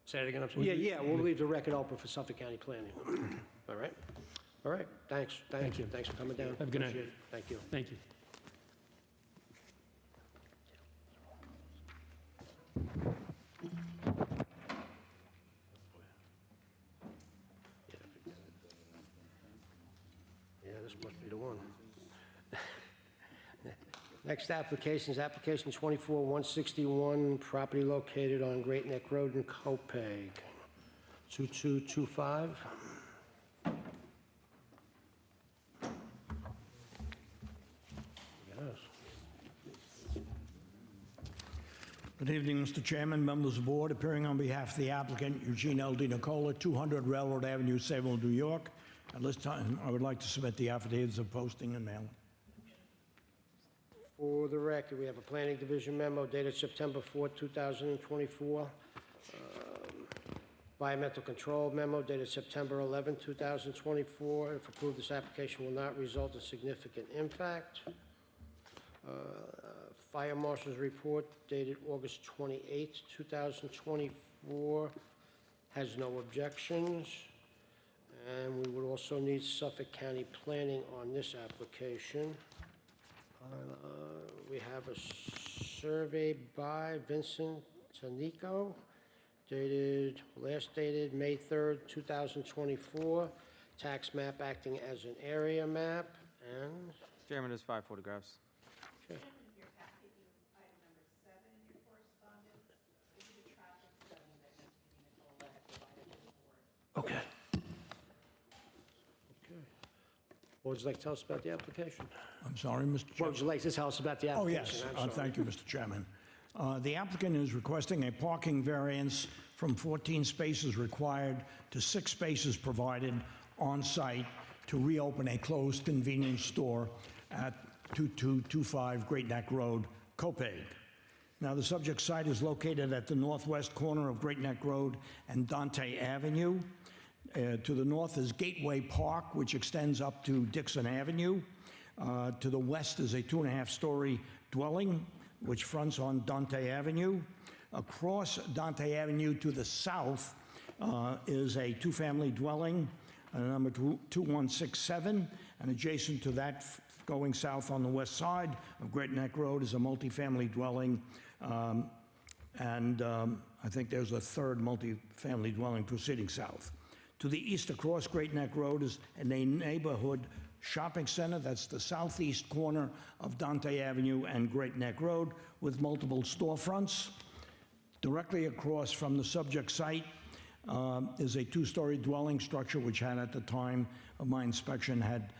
Say it again, I'm sorry. Yeah, we'll leave the record open for Suffolk County Planning. All right? All right, thanks. Thank you. Thanks for coming down. Have a good night. Appreciate it. Thank you. Thank you. Yeah, this must be the one. Next application is application 24-161, property located on Great Neck Road in Copeg, 2225. Yes. Good evening, Mr. Chairman, members of the board. Appearing on behalf of the applicant, Eugene L. D. Nicola, 200 Railroad Avenue, Saybrook, New York. At this time, I would like to submit the affidavits of posting and mailing. For the record, we have a Planning Division memo dated September 4, 2024. Environmental Control memo dated September 11, 2024. If approved, this application will not result in significant impact. Fire Marshal's report dated August 28, 2024 has no objections. And we would also need Suffolk County Planning on this application. We have a survey by Vincent Tanico, last dated May 3rd, 2024. Tax map acting as an area map, and... Chairman, there's 5 photographs. Okay. Okay. What would you like to tell us about the application? I'm sorry, Mr. Chairman. What would you like to tell us about the Oh, application? yes. I'm sorry. Thank you, Mr. Chairman. The applicant is requesting a parking variance from 14 spaces required to 6 spaces provided on-site to reopen a closed convenience store at 2225 Great Neck Road, Copeg. Now, the subject site is located at the northwest corner of Great Neck Road and Dante Avenue. To the north is Gateway Park, which extends up to Dixon Avenue. To the west is a 2.5-story dwelling, which fronts on Dante Avenue. Across Dante Avenue to the south is a 2-family dwelling, number 2167, and adjacent to that, going south on the west side of Great Neck Road, is a multifamily dwelling, and I think there's a 3rd multifamily dwelling proceeding south. To the east across Great Neck Road is a neighborhood shopping center. That's the southeast corner of Dante Avenue and Great Neck Road with multiple storefronts. Directly across from the subject site is a 2-story dwelling structure which had, at the time of my inspection, had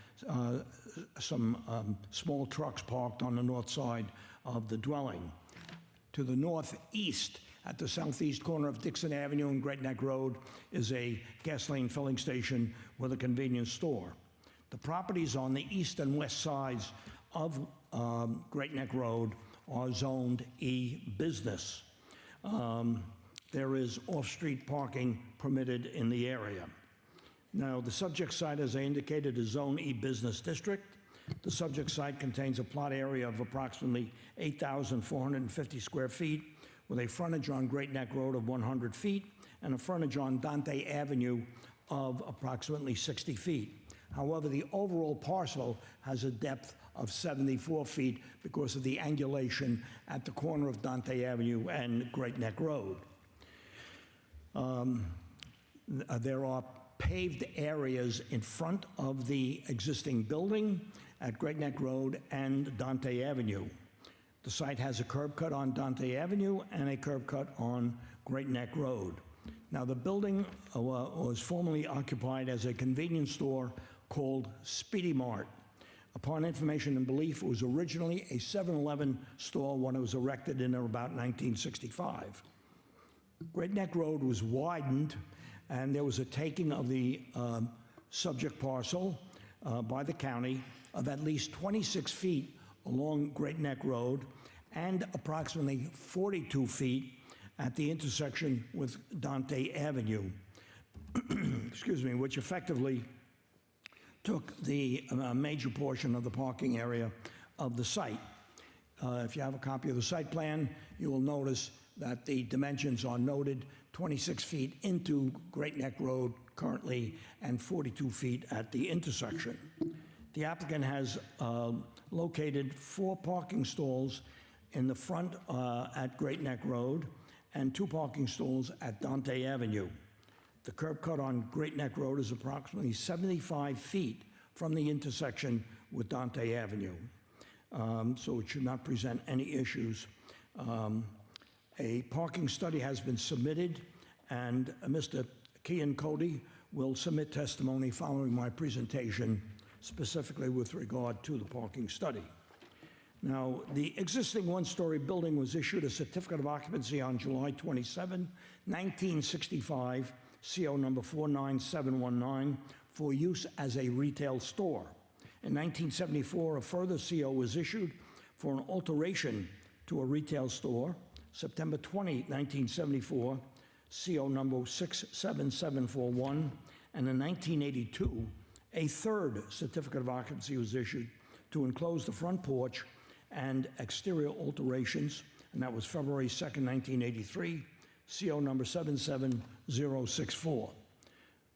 some small trucks parked on the north side of the dwelling. To the northeast, at the southeast corner of Dixon Avenue and Great Neck Road, is a gasoline filling station with a convenience store. The properties on the east and west sides of Great Neck Road are zoned E-business. There is off-street parking permitted in the area. Now, the subject site, as I indicated, is Zone E Business District. The subject site contains a plot area of approximately 8,450 square feet with a frontage on Great Neck Road of 100 feet and a frontage on Dante Avenue of approximately 60 feet. However, the overall parcel has a depth of 74 feet because of the angulation at the corner of Dante Avenue and Great Neck Road. There are paved areas in front of the existing building at Great Neck Road and Dante Avenue. The site has a curb cut on Dante Avenue and a curb cut on Great Neck Road. Now, the building was formerly occupied as a convenience store called Speedy Mart. Upon information and belief, it was originally a 7-Eleven store when it was erected in about 1965. Great Neck Road was widened, and there was a taking of the subject parcel by the county of at least 26 feet along Great Neck Road and approximately 42 feet at the intersection with Dante Avenue, excuse me, which effectively took the major portion of the parking area of the site. If you have a copy of the site plan, you will notice that the dimensions are noted: 26 feet into Great Neck Road currently and 42 feet at the intersection. The applicant has located 4 parking stalls in the front at Great Neck Road and 2 parking stalls at Dante Avenue. The curb cut on Great Neck Road is approximately 75 feet from the intersection with Dante Avenue, so it should not present any issues. A parking study has been submitted, and Mr. Kean Cody will submit testimony following my presentation, specifically with regard to the parking study. Now, the existing one-story building was issued a certificate of occupancy on July 27, 1965, CO number 49719, for use as a retail store. In 1974, a further CO was issued for an alteration to a retail store. September 20, 1974, CO number 67741, and in 1982, a third certificate of occupancy was issued to enclose the front porch and exterior alterations, and that was February 2nd, 1983, CO number 77064.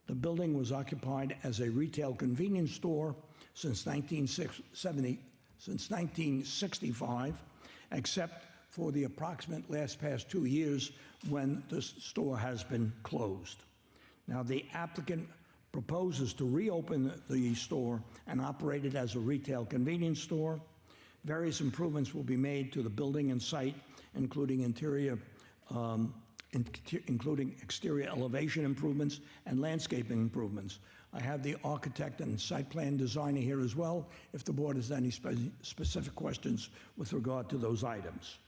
The building was occupied as a retail convenience store since 1965, except for the approximate past 2 years when the store has been closed. Now, the applicant proposes to reopen the store and operate it as a retail convenience store. Various improvements will be made to the building and site, including including exterior elevation improvements and landscaping improvements. I have the architect and site plan designer here as well, if the board has any specific questions with regard to those items.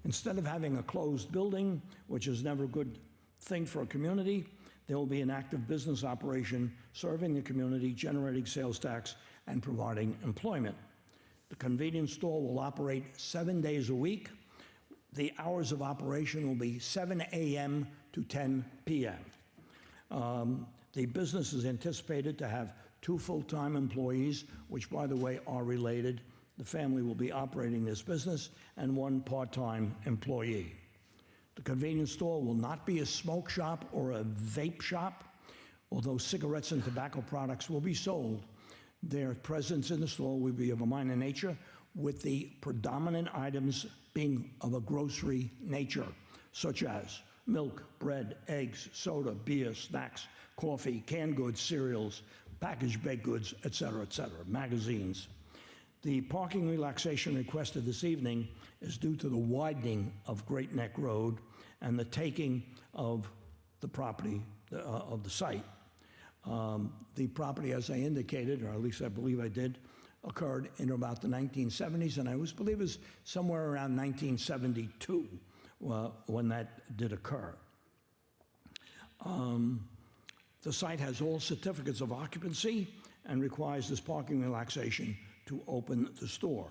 Instead of having a closed building, which is never a good thing for a community, there will be an active business operation serving the community, generating sales tax, and providing employment. The convenience store will operate 7 days a week. The hours of operation will be 7 a.m. to 10 p.m. The business is anticipated to have 2 full-time employees, which, by the way, are related. The family will be operating this business, and 1 part-time employee. The convenience store will not be a smoke shop or a vape shop. Although cigarettes and tobacco products will be sold, their presence in the store will be of a minor nature, with the predominant items being of a grocery nature, such as milk, bread, eggs, soda, beer, snacks, coffee, canned goods, cereals, packaged baked goods, etc., magazines. The parking relaxation requested this evening is due to the widening of Great Neck Road and the taking of the property of the site. The property, as I indicated, or at least I believe I did, occurred in about the 1970s, and I believe it was somewhere around 1972 when that did occur. The site has all certificates of occupancy and requires this parking relaxation to open the store.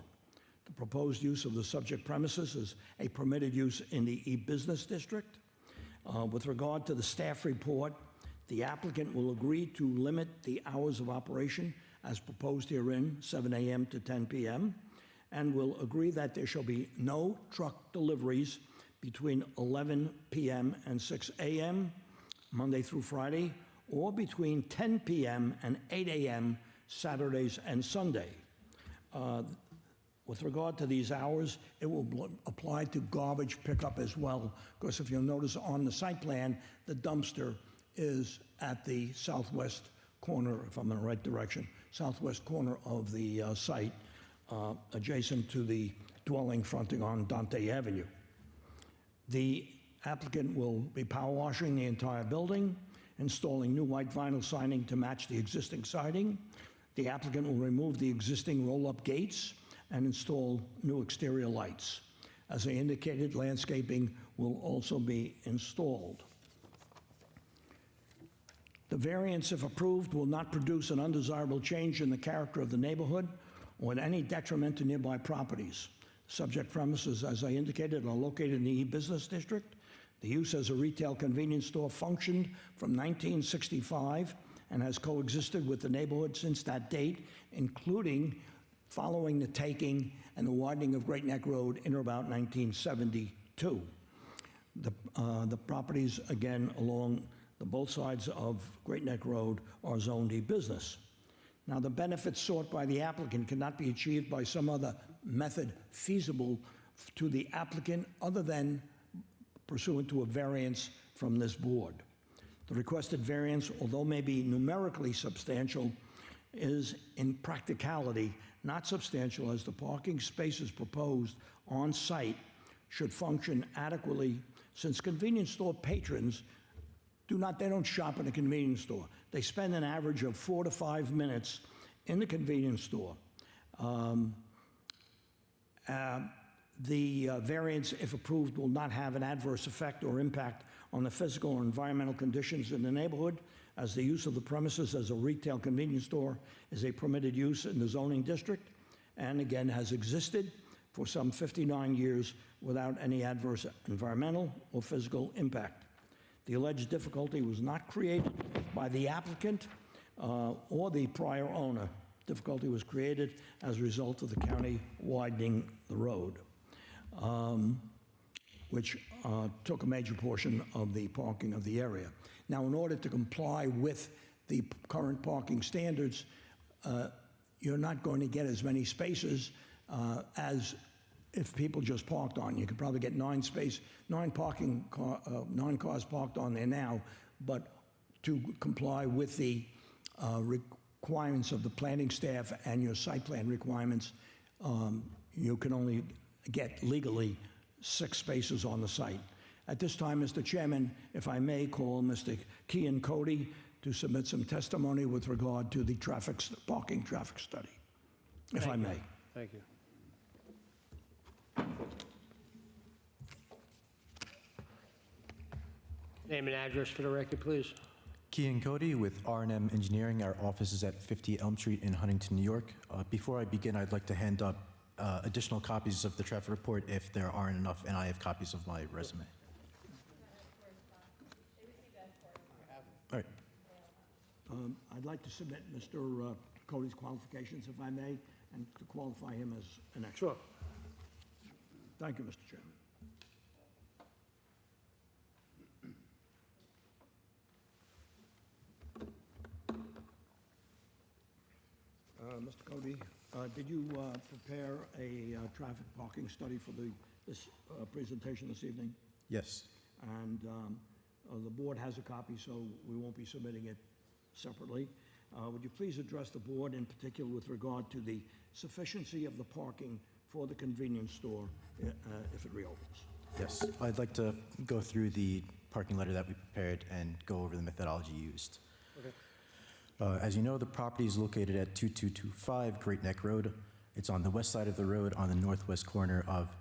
The proposed use of the subject premises is a permitted use in the E-Business District. With regard to the staff report, The applicant will agree to limit the hours of operation as proposed herein, 7 a.m. to 10 p.m., and will agree that there shall be no truck deliveries between 11 p.m. and 6 a.m., Monday through Friday, or between 10 p.m. and 8 a.m., Saturdays and Sunday. With regard to these hours, it will apply to garbage pickup as well, because if you'll notice on the site plan, the dumpster is at the southwest corner, if I'm in the right direction, southwest corner of the site, adjacent to the dwelling fronting on Dante Avenue. The applicant will be power washing the entire building, installing new white vinyl siding to match the existing siding. The applicant will remove the existing roll-up gates and install new exterior lights. As I indicated, landscaping will also be installed. The variance, if approved, will not produce an undesirable change in the character of the neighborhood or in any detriment to nearby properties. Subject premises, as I indicated, are located in the E-Business District. The use as a retail convenience store functioned from 1965 and has coexisted with the neighborhood since that date, including following the taking and the widening of Great Neck Road in or about 1972. The properties, again, along both sides of Great Neck Road are zoned E-Business. Now, the benefits sought by the applicant cannot be achieved by some other method feasible to the applicant other than pursuant to a variance from this board. The requested variance, although may be numerically substantial, is in practicality not substantial, as the parking spaces proposed on site should function adequately, since convenience store patrons they don't shop in a convenience store. They spend an average of 4 to 5 minutes in the convenience store. The variance, if approved, will not have an adverse effect or impact on the physical or environmental conditions in the neighborhood, as the use of the premises as a retail convenience store is a permitted use in the zoning district, and again has existed for some 59 years without any adverse environmental or physical impact. The alleged difficulty was not created by the applicant or the prior owner. Difficulty was created as a result of the county widening the road, which took a major portion of the parking of the area. Now, in order to comply with the current parking standards, you're not going to get as many spaces as if people just parked on. You could probably get 9 cars parked on there now, but to comply with the requirements of the planning staff and your site plan requirements, you can only get legally 6 spaces on the site. At this time, Mr. Chairman, if I may call Mr. Kean Cody to submit some testimony with regard to the parking traffic study, if I may. Thank you. Name and address for the record, please. Kean Cody with R&M Engineering. Our office is at 50 Elm Street in Huntington, New York. Before I begin, I'd like to hand up additional copies of the traffic report if there aren't enough, and I have copies of my resume. All right. I'd like to submit Mr. Cody's qualifications, if I may, and to qualify him as an expert. Sure. Thank you, Mr. Chairman. Mr. Cody, did you prepare a traffic parking study for this presentation this evening? Yes. And the board has a copy, so we won't be submitting it separately. Would you please address the board in particular with regard to the sufficiency of the parking for the convenience store if it reopens? Yes. I'd like to go through the parking letter that we prepared and go over the methodology used. Okay. As you know, the property is located at 2225 Great Neck Road. It's on the west side of the road on the northwest corner of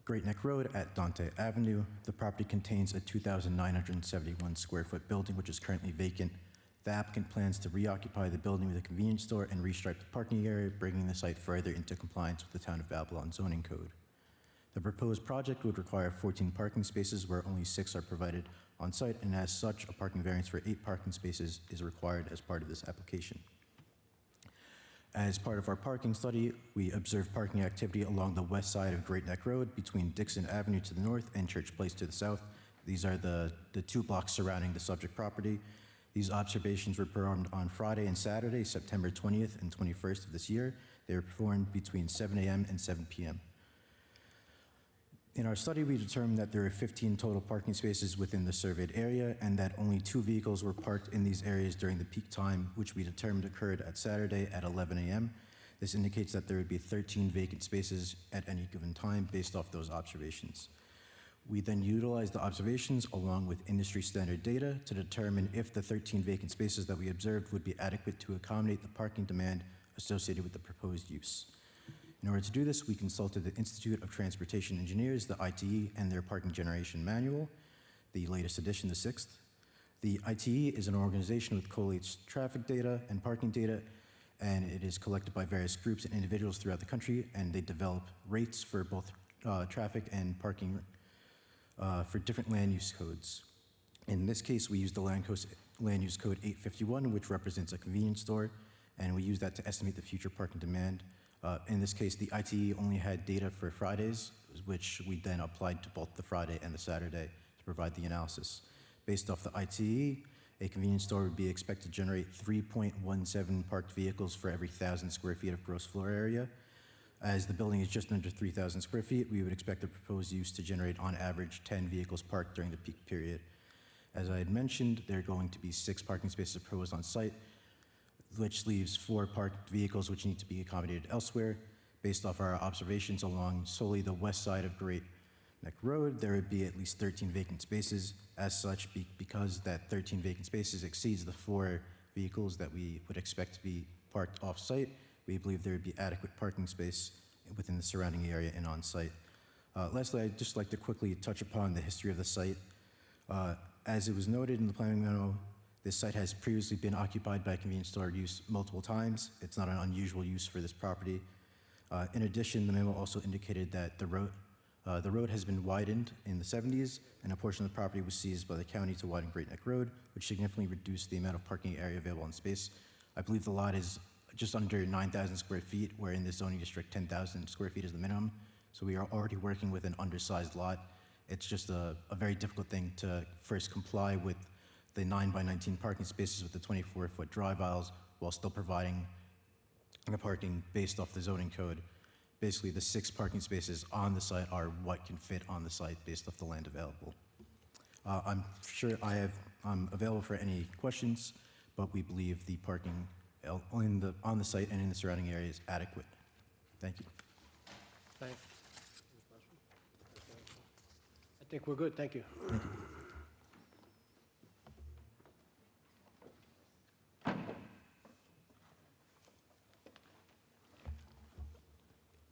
Great Neck Road at Dante Avenue. The property contains a 2,971 square foot building, which is currently vacant. The applicant plans to reoccupy the building with a convenience store and restripe the parking area, bringing the site further into compliance with the Town of Babylon zoning code. The proposed project would require 14 parking spaces where only 6 are provided on site, and as such, a parking variance for 8 parking spaces is required as part of this application. As part of our parking study, we observed parking activity along the west side of Great Neck Road between Dixon Avenue to the north and Church Place to the south. These are the 2 blocks surrounding the subject property. These observations were performed on Friday and Saturday, September 20th and 21st of this year. They were performed between 7 a.m. and 7 p.m. In our study, we determined that there are 15 total parking spaces within the surveyed area and that only 2 vehicles were parked in these areas during the peak time, which we determined occurred at Saturday at 11 a.m. This indicates that there would be 13 vacant spaces at any given time based off those observations. We then utilized the observations along with industry standard data to determine if the 13 vacant spaces that we observed would be adequate to accommodate the parking demand associated with the proposed use. In order to do this, we consulted the Institute of Transportation Engineers, the ITE, and their parking generation manual, the latest edition, the 6th. The ITE is an organization which collates traffic data and parking data, and it is collected by various groups and individuals throughout the country, and they develop rates for both traffic and parking for different land use codes. In this case, we use the land use code 851, which represents a convenience store, and we use that to estimate the future parking demand. In this case, the ITE only had data for Fridays, which we then applied to both the Friday and the Saturday to provide the analysis. Based off the ITE, a convenience store would be expected to generate 3.17 parked vehicles for every 1,000 square feet of gross floor area. As the building is just under 3,000 square feet, we would expect the proposed use to generate on average 10 vehicles parked during the peak period. As I had mentioned, there are going to be 6 parking spaces proposed on site, which leaves 4 parked vehicles which need to be accommodated elsewhere. Based off our observations along solely the west side of Great Neck Road, there would be at least 13 vacant spaces. As such, because that 13 vacant spaces exceeds the 4 vehicles that we would expect to be parked off-site, we believe there would be adequate parking space within the surrounding area and on-site. Lastly, I'd just like to quickly touch upon the history of the site. As it was noted in the planning memo, this site has previously been occupied by convenience store use multiple times. It's not an unusual use for this property. In addition, the memo also indicated that the road has been widened in the 70s, and a portion of the property was seized by the county to widen Great Neck Road, which significantly reduced the amount of parking area available in space. I believe the lot is just under 9,000 square feet, where in this zoning district, 10,000 square feet is the minimum. So we are already working with an undersized lot. It's just a very difficult thing to first comply with the 9 by 19 parking spaces with the 24-foot drive aisles while still providing the parking based off the zoning code. Basically, the 6 parking spaces on the site are what can fit on the site based off the land available. I'm sure I'm available for any questions, but we believe the parking on the site and in the surrounding area is adequate. Thank you. Thank you. Any questions? I think we're good, thank you.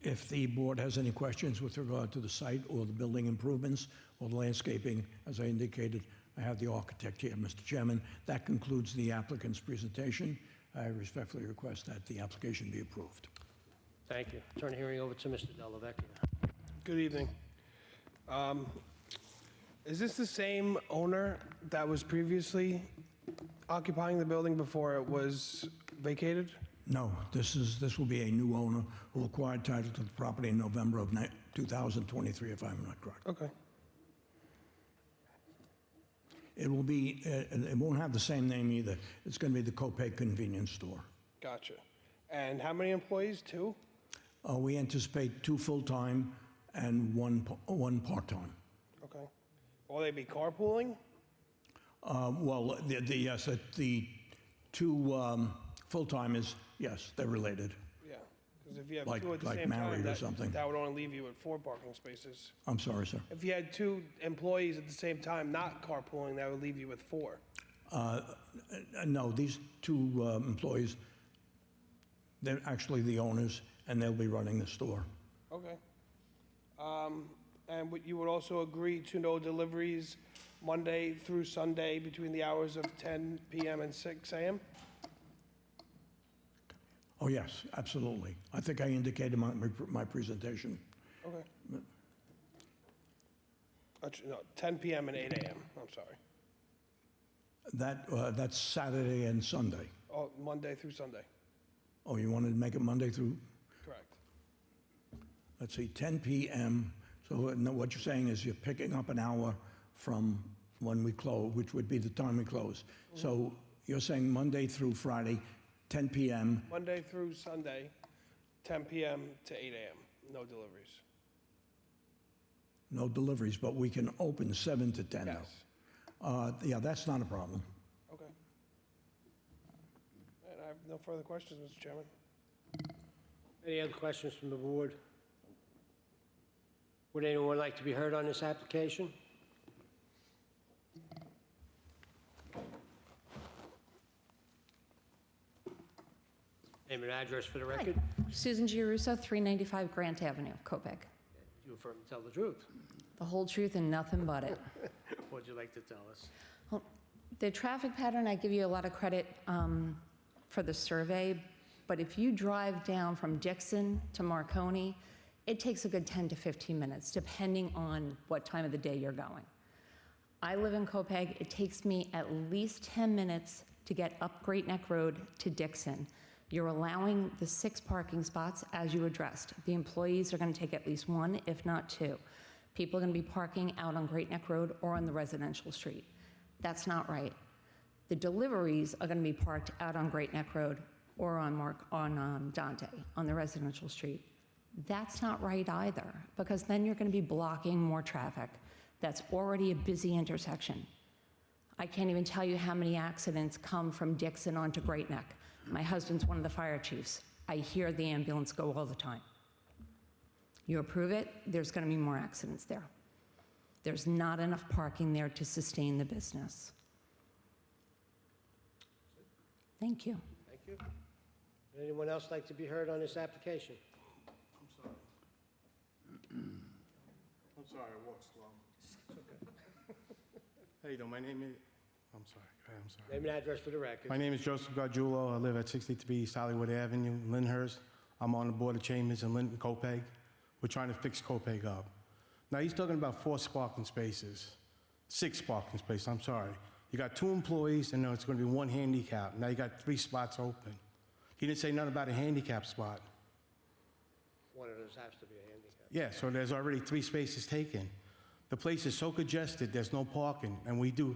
If the board has any questions with regard to the site or the building improvements or the landscaping, as I indicated, I have the architect here, Mr. Chairman. That concludes the applicant's presentation. I respectfully request that the application be approved. Thank you. Turn the hearing over to Mr. Delavecchia. Good evening. Is this the same owner that was previously occupying the building before it was vacated? No, this will be a new owner who acquired title to the property in November of 2023, if I'm not correct. Okay. It will be, it won't have the same name either. It's going to be the Copay Convenience Store. Gotcha. And how many employees? 2? We anticipate 2 full-time and one part-time. Okay. Will they be carpooling? Well, yes, the 2 full-timers, yes, they're related. Yeah. Because if you have Like- 2 at the like same married time, or something. that would only leave you with 4 parking spaces. I'm sorry, sir. If you had 2 employees at the same time not carpooling, that would leave you with 4. No, these 2 employees, they're actually the owners, and they'll be running the store. Okay. And you would also agree to no deliveries Monday through Sunday between the hours of 10 p.m. and 6 a.m.? Oh, yes, absolutely. I think I indicated my presentation. Okay. No, 10 PM and 8 AM, I'm sorry. That's Saturday and Sunday. Oh, Monday through Sunday, Oh, you wanted to make it Monday through, correct. let's see, 10 PM. So no, what you're saying is you're picking up an hour from when we close, which would be the time we close. So you're saying Monday through Friday, 10 PM, Monday through Sunday, 10 PM to 8 AM, no deliveries. no deliveries, but we can open 7 to 10 though. Yes. Yeah, that's not a problem. Okay. And I have no further questions, Mr. Chairman. Any other questions from the board? Would anyone like to be heard on this application? Name and address for the record. Susan Giarusso, 395 Grant Avenue, Copic. You affirm to tell the truth. The whole truth and nothing but it. What'd you like to tell us? Well, the traffic pattern, I give you a lot of credit for the survey, but if you drive down from Dixon to Marconi, it takes a good 10 to 15 minutes, depending on what time of the day you're going. I live in Copic. It takes me at least 10 minutes to get up Great Neck Road to Dixon. You're allowing the 6 parking spots as you addressed. The employees are going to take at least 1, if not 2. People are going to be parking out on Great Neck Road or on the residential street. That's not right. The deliveries are going to be parked out on Great Neck Road or on Dante, on the residential street. That's not right either, because then you're going to be blocking more traffic. That's already a busy intersection. I can't even tell you how many accidents come from Dixon onto Great Neck. My husband's one of the fire chiefs. I hear the ambulance go all the time. You approve it, there's going to be more accidents there. There's not enough parking there to sustain the business. Thank you. Thank you. Would anyone else like to be heard on this application? I'm sorry, I walk slow. How you doing? My name is, I'm sorry. I'm sorry. Name and address for the record. My name is Joseph Gargiulo. I live at 63 East Hollywood Avenue, Lyndhurst. I'm on the Board of Chambers in Linton, Copic. We're trying to fix Copic up. Now, he's talking about 4 parking spaces, 6 parking spaces, I'm sorry. You got 2 employees, and now it's going to be 1 handicap. Now you got 3 spots open. He didn't say nothing about a handicap spot. One of those has to be a handicap. Yeah, so there's already 3 spaces taken. The place is so congested, there's no parking, and we do,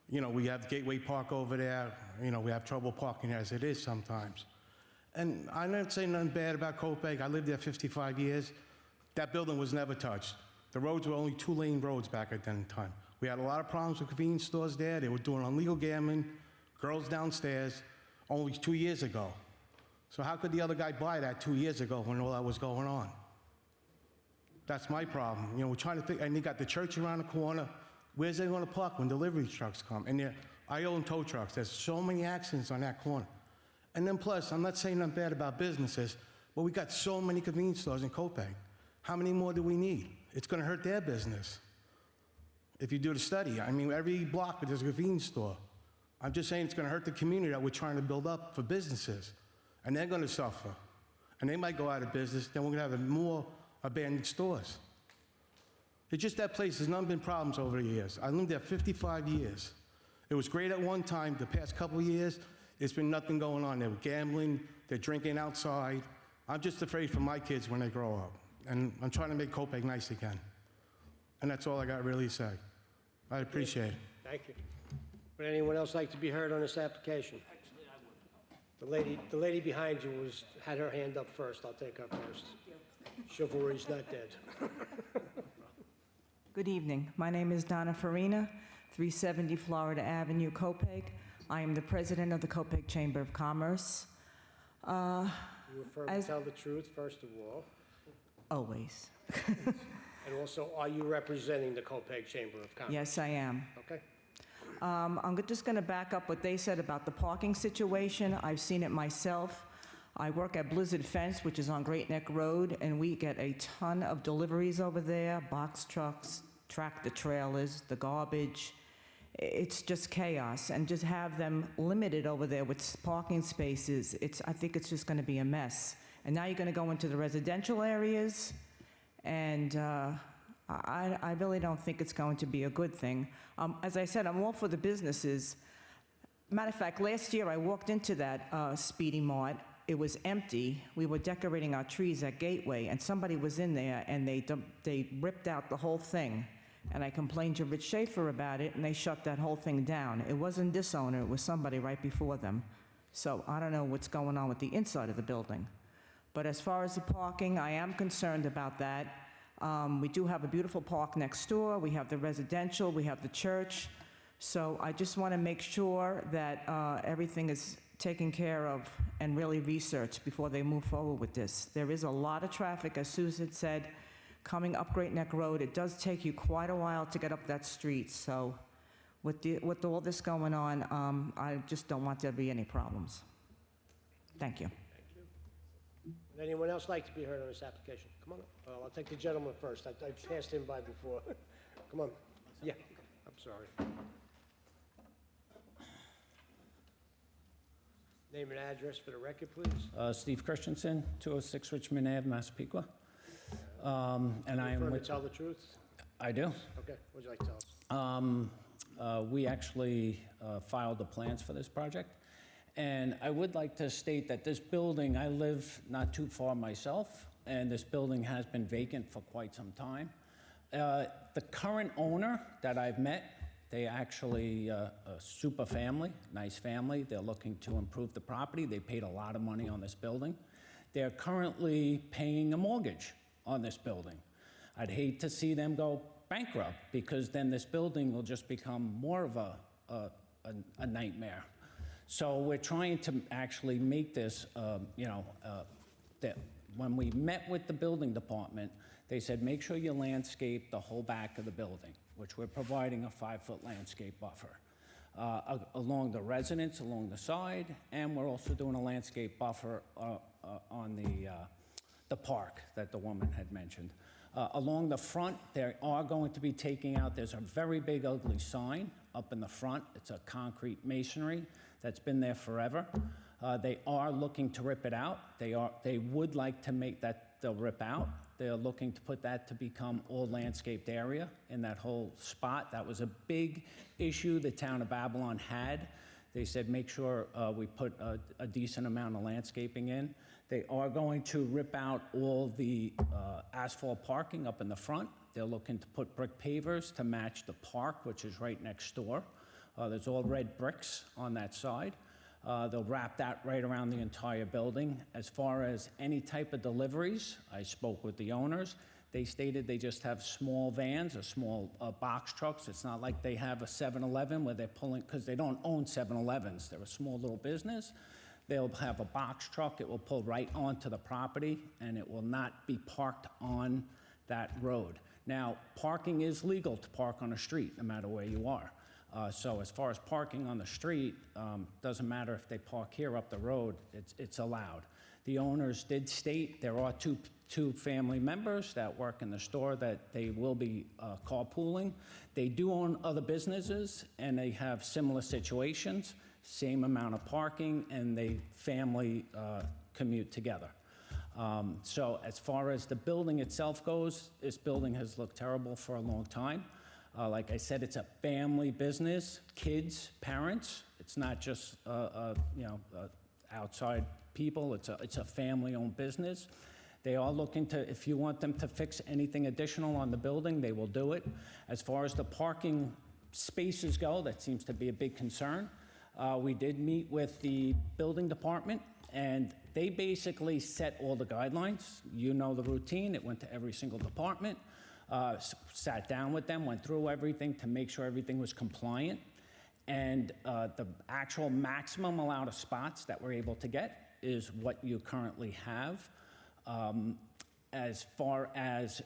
you know, we have Gateway Park over there, you know, we have trouble parking as it is sometimes. And I'm not saying nothing bad about Copic. I lived there 55 years. That building was never touched. The roads were only 2-lane roads back at that time. We had a lot of problems with convenience stores there. They were doing illegal gambling, girls downstairs, only 2 years ago. So how could the other guy buy that 2 years ago when all that was going on? That's my problem. You know, we're trying to think, and you got the church around the corner. Where's they going to park when delivery trucks come? And I own tow trucks. There's so many accidents on that corner. And then plus, I'm not saying nothing bad about businesses, but we got so many convenience stores in Copic. How many more do we need? It's going to hurt their business. If you do the study, I mean, every block there's a convenience store. I'm just saying it's going to hurt the community that we're trying to build up for businesses. And they're going to suffer. And they might go out of business, then we're going to have more abandoned stores. It's just that place has not been problems over the years. I lived there 55 years. It was great at one time. The past couple of years, it's been nothing going on. They were gambling, they're drinking outside. I'm just afraid for my kids when they grow up. And I'm trying to make Copic nice again. And that's all I got really to say. I appreciate it. Thank you. Would anyone else like to be heard on this application? Actually, I would. The lady behind you had her hand up first. I'll take her first. Chivalry's not dead. Good evening. My name is Donna Farina, 370 Florida Avenue, Copic. I am the president of the Copic Chamber of Commerce. You affirm to tell the truth, first of all. Always. And also, are you representing the Copic Chamber of Commerce? Yes, I am. Okay. I'm just going to back up what they said about the parking situation. I've seen it myself. I work at Blizzard Fence, which is on Great Neck Road, and we get a ton of deliveries over there, box trucks, tractor trailers, the garbage. It's just chaos, and just have them limited over there with parking spaces, I think it's just going to be a mess. And now you're going to go into the residential areas, and I really don't think it's going to be a good thing. As I said, I'm all for the businesses. Matter of fact, last year I walked into that Speedy Mart. It was empty. We were decorating our trees at Gateway, and somebody was in there, and they ripped out the whole thing. And I complained to Rich Schaefer about it, and they shut that whole thing down. It wasn't this owner, it was somebody right before them. So I don't know what's going on with the inside of the building. But as far as the parking, I am concerned about that. We do have a beautiful park next door. We have the residential, we have the church. So I just want to make sure that everything is taken care of and really researched before they move forward with this. There is a lot of traffic, as Susan said, coming up Great Neck Road. It does take you quite a while to get up that street. So with all this going on, I just don't want there to be any problems. Thank you. Would anyone else like to be heard on this application? Come on up. I'll take the gentleman first. I passed him by before. Come on. Yeah, I'm sorry. Name and address for the record, please. Steve Christensen, 206 Richmond Ave, Massapequa. And I am Prefer to with... tell the truth? I do. Okay, what would you like to tell us? We actually filed the plans for this project. And I would like to state that this building, I live not too far myself, and this building has been vacant for quite some time. The current owner that I've met, they actually a super family, nice family. They're looking to improve the property. They paid a lot of money on this building. They're currently paying a mortgage on this building. I'd hate to see them go bankrupt, because then this building will just become more of a nightmare. So we're trying to actually make this, that when we met with the building department, they said, make sure you landscape the whole back of the building, which we're providing a 5-foot landscape buffer along the residence, along the side, and we're also doing a landscape buffer on the park that the woman had mentioned. Along the front, they are going to be taking out, there's a very big ugly sign up in the front. It's a concrete masonry that's been there forever. They are looking to rip it out. They would like to make that, they'll rip out. They're looking to put that to become all landscaped area in that whole spot. That was a big issue the town of Babylon had. They said, make sure we put a decent amount of landscaping in. They are going to rip out all the asphalt parking up in the front. They're looking to put brick pavers to match the park, which is right next door. There's all red bricks on that side. They'll wrap that right around the entire building. As far as any type of deliveries, I spoke with the owners. They stated they just have small vans or small box trucks. It's not like they have a 7-Eleven where they're pulling, because they don't own 7-Elevens. They're a small little business. They'll have a box truck. It will pull right onto the property, and it will not be parked on that road. Now, parking is legal to park on a street, no matter where you are. So as far as parking on the street, doesn't matter if they park here up the road, it's allowed. The owners did state there are two family members that work in the store that they will be carpooling. They do own other businesses, and they have similar situations, same amount of parking, and they family commute together. So as far as the building itself goes, this building has looked terrible for a long time. Like I said, it's a family business, kids, parents. It's not just outside people. It's a family-owned business. They are looking to, if you want them to fix anything additional on the building, they will do it. As far as the parking spaces go, that seems to be a big concern. We did meet with the building department, and they basically set all the guidelines. You know the routine. It went to every single department. Sat down with them, went through everything to make sure everything was compliant. And the actual maximum amount of spots that we're able to get is what you currently have. As far as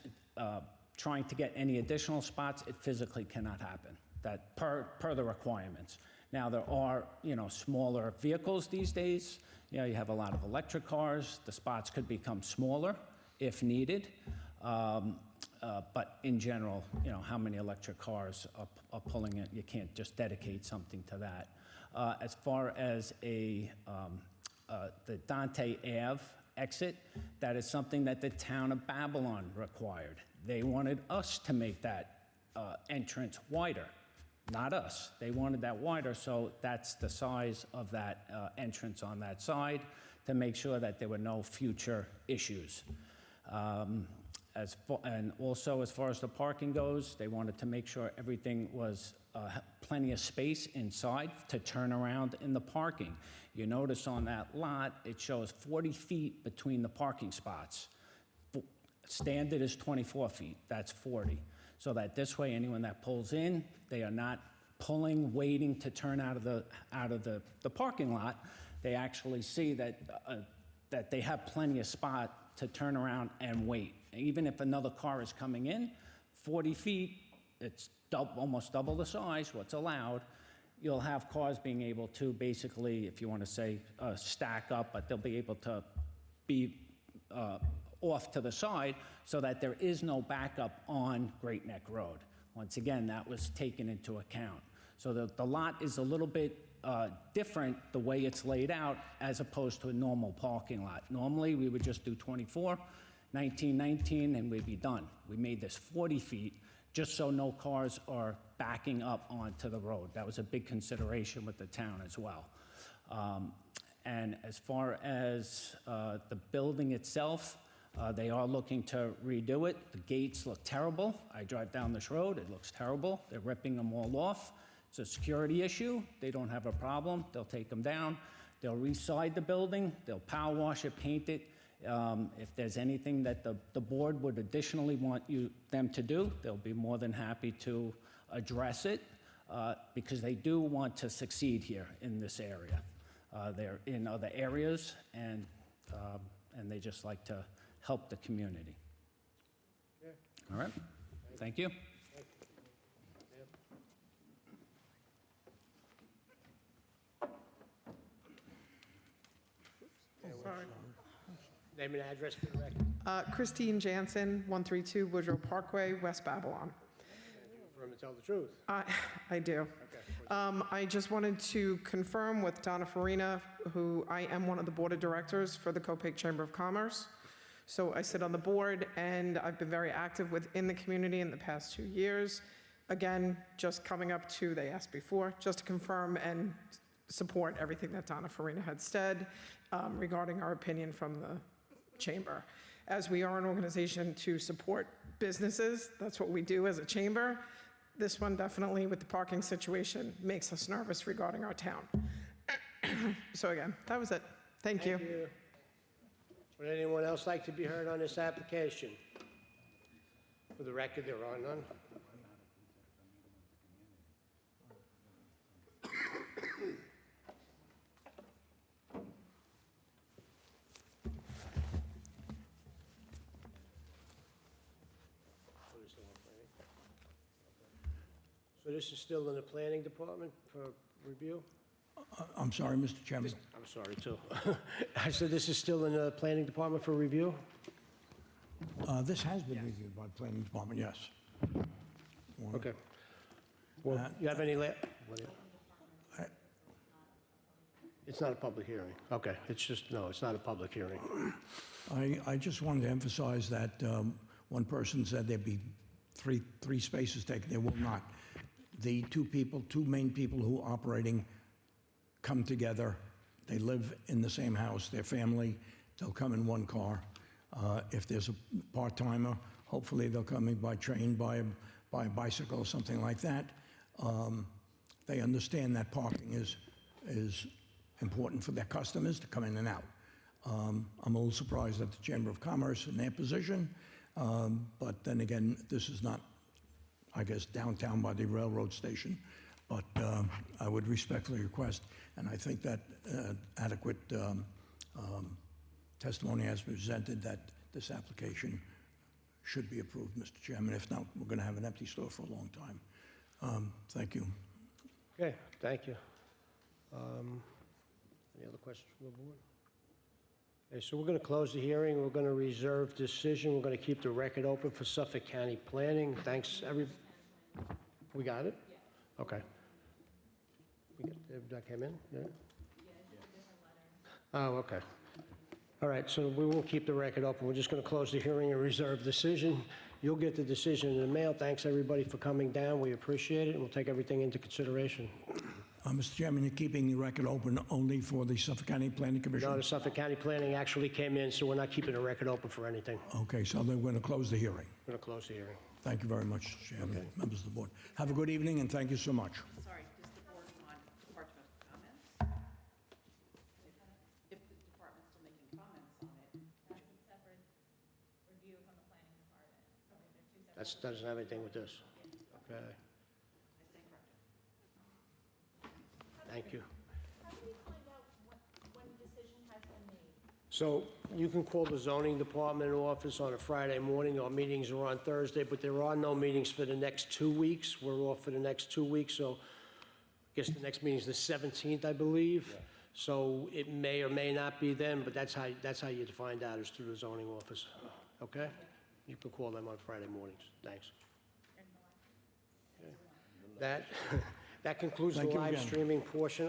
trying to get any additional spots, it physically cannot happen, that per the requirements. Now, there are, smaller vehicles these days. You have a lot of electric cars. The spots could become smaller if needed. But in general, how many electric cars are pulling it? You can't just dedicate something to that. As far as the Dante Ave exit, that is something that the town of Babylon required. They wanted us to make that entrance wider, not us. They wanted that wider, so that's the size of that entrance on that side to make sure that there were no future issues. And also, as far as the parking goes, they wanted to make sure everything was plenty of space inside to turn around in the parking. You notice on that lot, it shows 40 feet between the parking spots. Standard is 24 feet, that's 40. So that this way, anyone that pulls in, they are not pulling, waiting to turn out of the parking lot. They actually see that, that they have plenty of spot to turn around and wait. Even if another car is coming in, 40 feet, it's almost double the size, what's allowed. You'll have cars being able to basically, if you want to say, stack up, but they'll be able to be off to the side so that there is no backup on Great Neck Road. Once again, that was taken into account. So the lot is a little bit different the way it's laid out as opposed to a normal parking lot. Normally, we would just do 24, 19, 19, and we'd be done. We made this 40 feet just so no cars are backing up onto the road. That was a big consideration with the town as well. And as far as the building itself, they are looking to redo it. The gates look terrible. I drive down this road, it looks terrible. They're ripping them all off. It's a security issue. They don't have a problem. They'll take them down. They'll re-side the building. They'll power wash it, paint it. If there's anything that the board would additionally want them to do, they'll be more than happy to address it because they do want to succeed here in this area. They're in other areas and they just like to help the community. All right, thank you. Sorry. Name and address for the record. Christine Jansen, 132 Woodrow Parkway, West Babylon. Confirm and tell the truth. I do. I just wanted to confirm with Donna Farina, who I am one of the board of directors for the Copake Chamber of Commerce. So I sit on the board, and I've been very active within the community in the past 2 years. Again, just coming up to, they asked before, just to confirm and support everything that Donna Farina had said regarding our opinion from the chamber. As we are an organization to support businesses, that's what we do as a chamber. This one definitely, with the parking situation, makes us nervous regarding our town. So again, that was it. Thank you. Would anyone else like to be heard on this application? For the record, there are none. So this is still in the planning department for review? I'm sorry, Mr. Chairman. I'm sorry, too. I said this is still in the planning department for review? This has been reviewed by the planning department, yes. Okay. Well, you have any It's not a public hearing. Okay, it's just, no, it's not a public hearing. I just wanted to emphasize that one person said there'd be three spaces taken. There will not. The two main people who are operating come together. They live in the same house. Their family, they'll come in one car. If there's a part-timer, hopefully they'll come in by train, by a bicycle, something like that. They understand that parking is important for their customers to come in and out. I'm a little surprised at the Chamber of Commerce and their position, but then again, this is not, I guess, downtown by the railroad station, but I would respectfully request, and I think that adequate testimony has been presented that this application should be approved, Mr. Chairman. If not, we're going to have an empty store for a long time. Thank you. Okay, thank you. Any other questions from the board? Okay, so we're going to close the hearing. We're going to reserve decision. We're going to keep the record open for Suffolk County Planning. Thanks, We got it? Okay. That came in? Yeah? Oh, okay. All right, so we won't keep the record open. We're just going to close the hearing and reserve decision. You'll get the decision in the mail. Thanks, everybody, for coming down. We appreciate it, and we'll take everything into consideration. Mr. Chairman, you're keeping the record open only for the Suffolk County Planning Commission? No, the Suffolk County Planning actually came in, so we're not keeping the record open for anything. Okay, so then we're going to close the hearing. We're going to close the hearing. Thank you very much, Chairman, members of the board. Have a good evening, and thank you so much. Sorry, does the board want departmental comments? If the department's still making comments on it. That's a separate review from the planning department. Okay, they're two separate. That doesn't have anything with this. Okay. Thank you. How do we find out when a decision has been made? So you can call the zoning department office on a Friday morning. Our meetings are on Thursday, but there are no meetings for the next 2 weeks. We're off for the next 2 weeks, so I guess the next meeting is the 17th, I believe. So it may or may not be then, but that's how you find out, is through the zoning office. Okay? You can call them on Friday mornings. Thanks. Okay. That concludes the Thank you live again. streaming portion of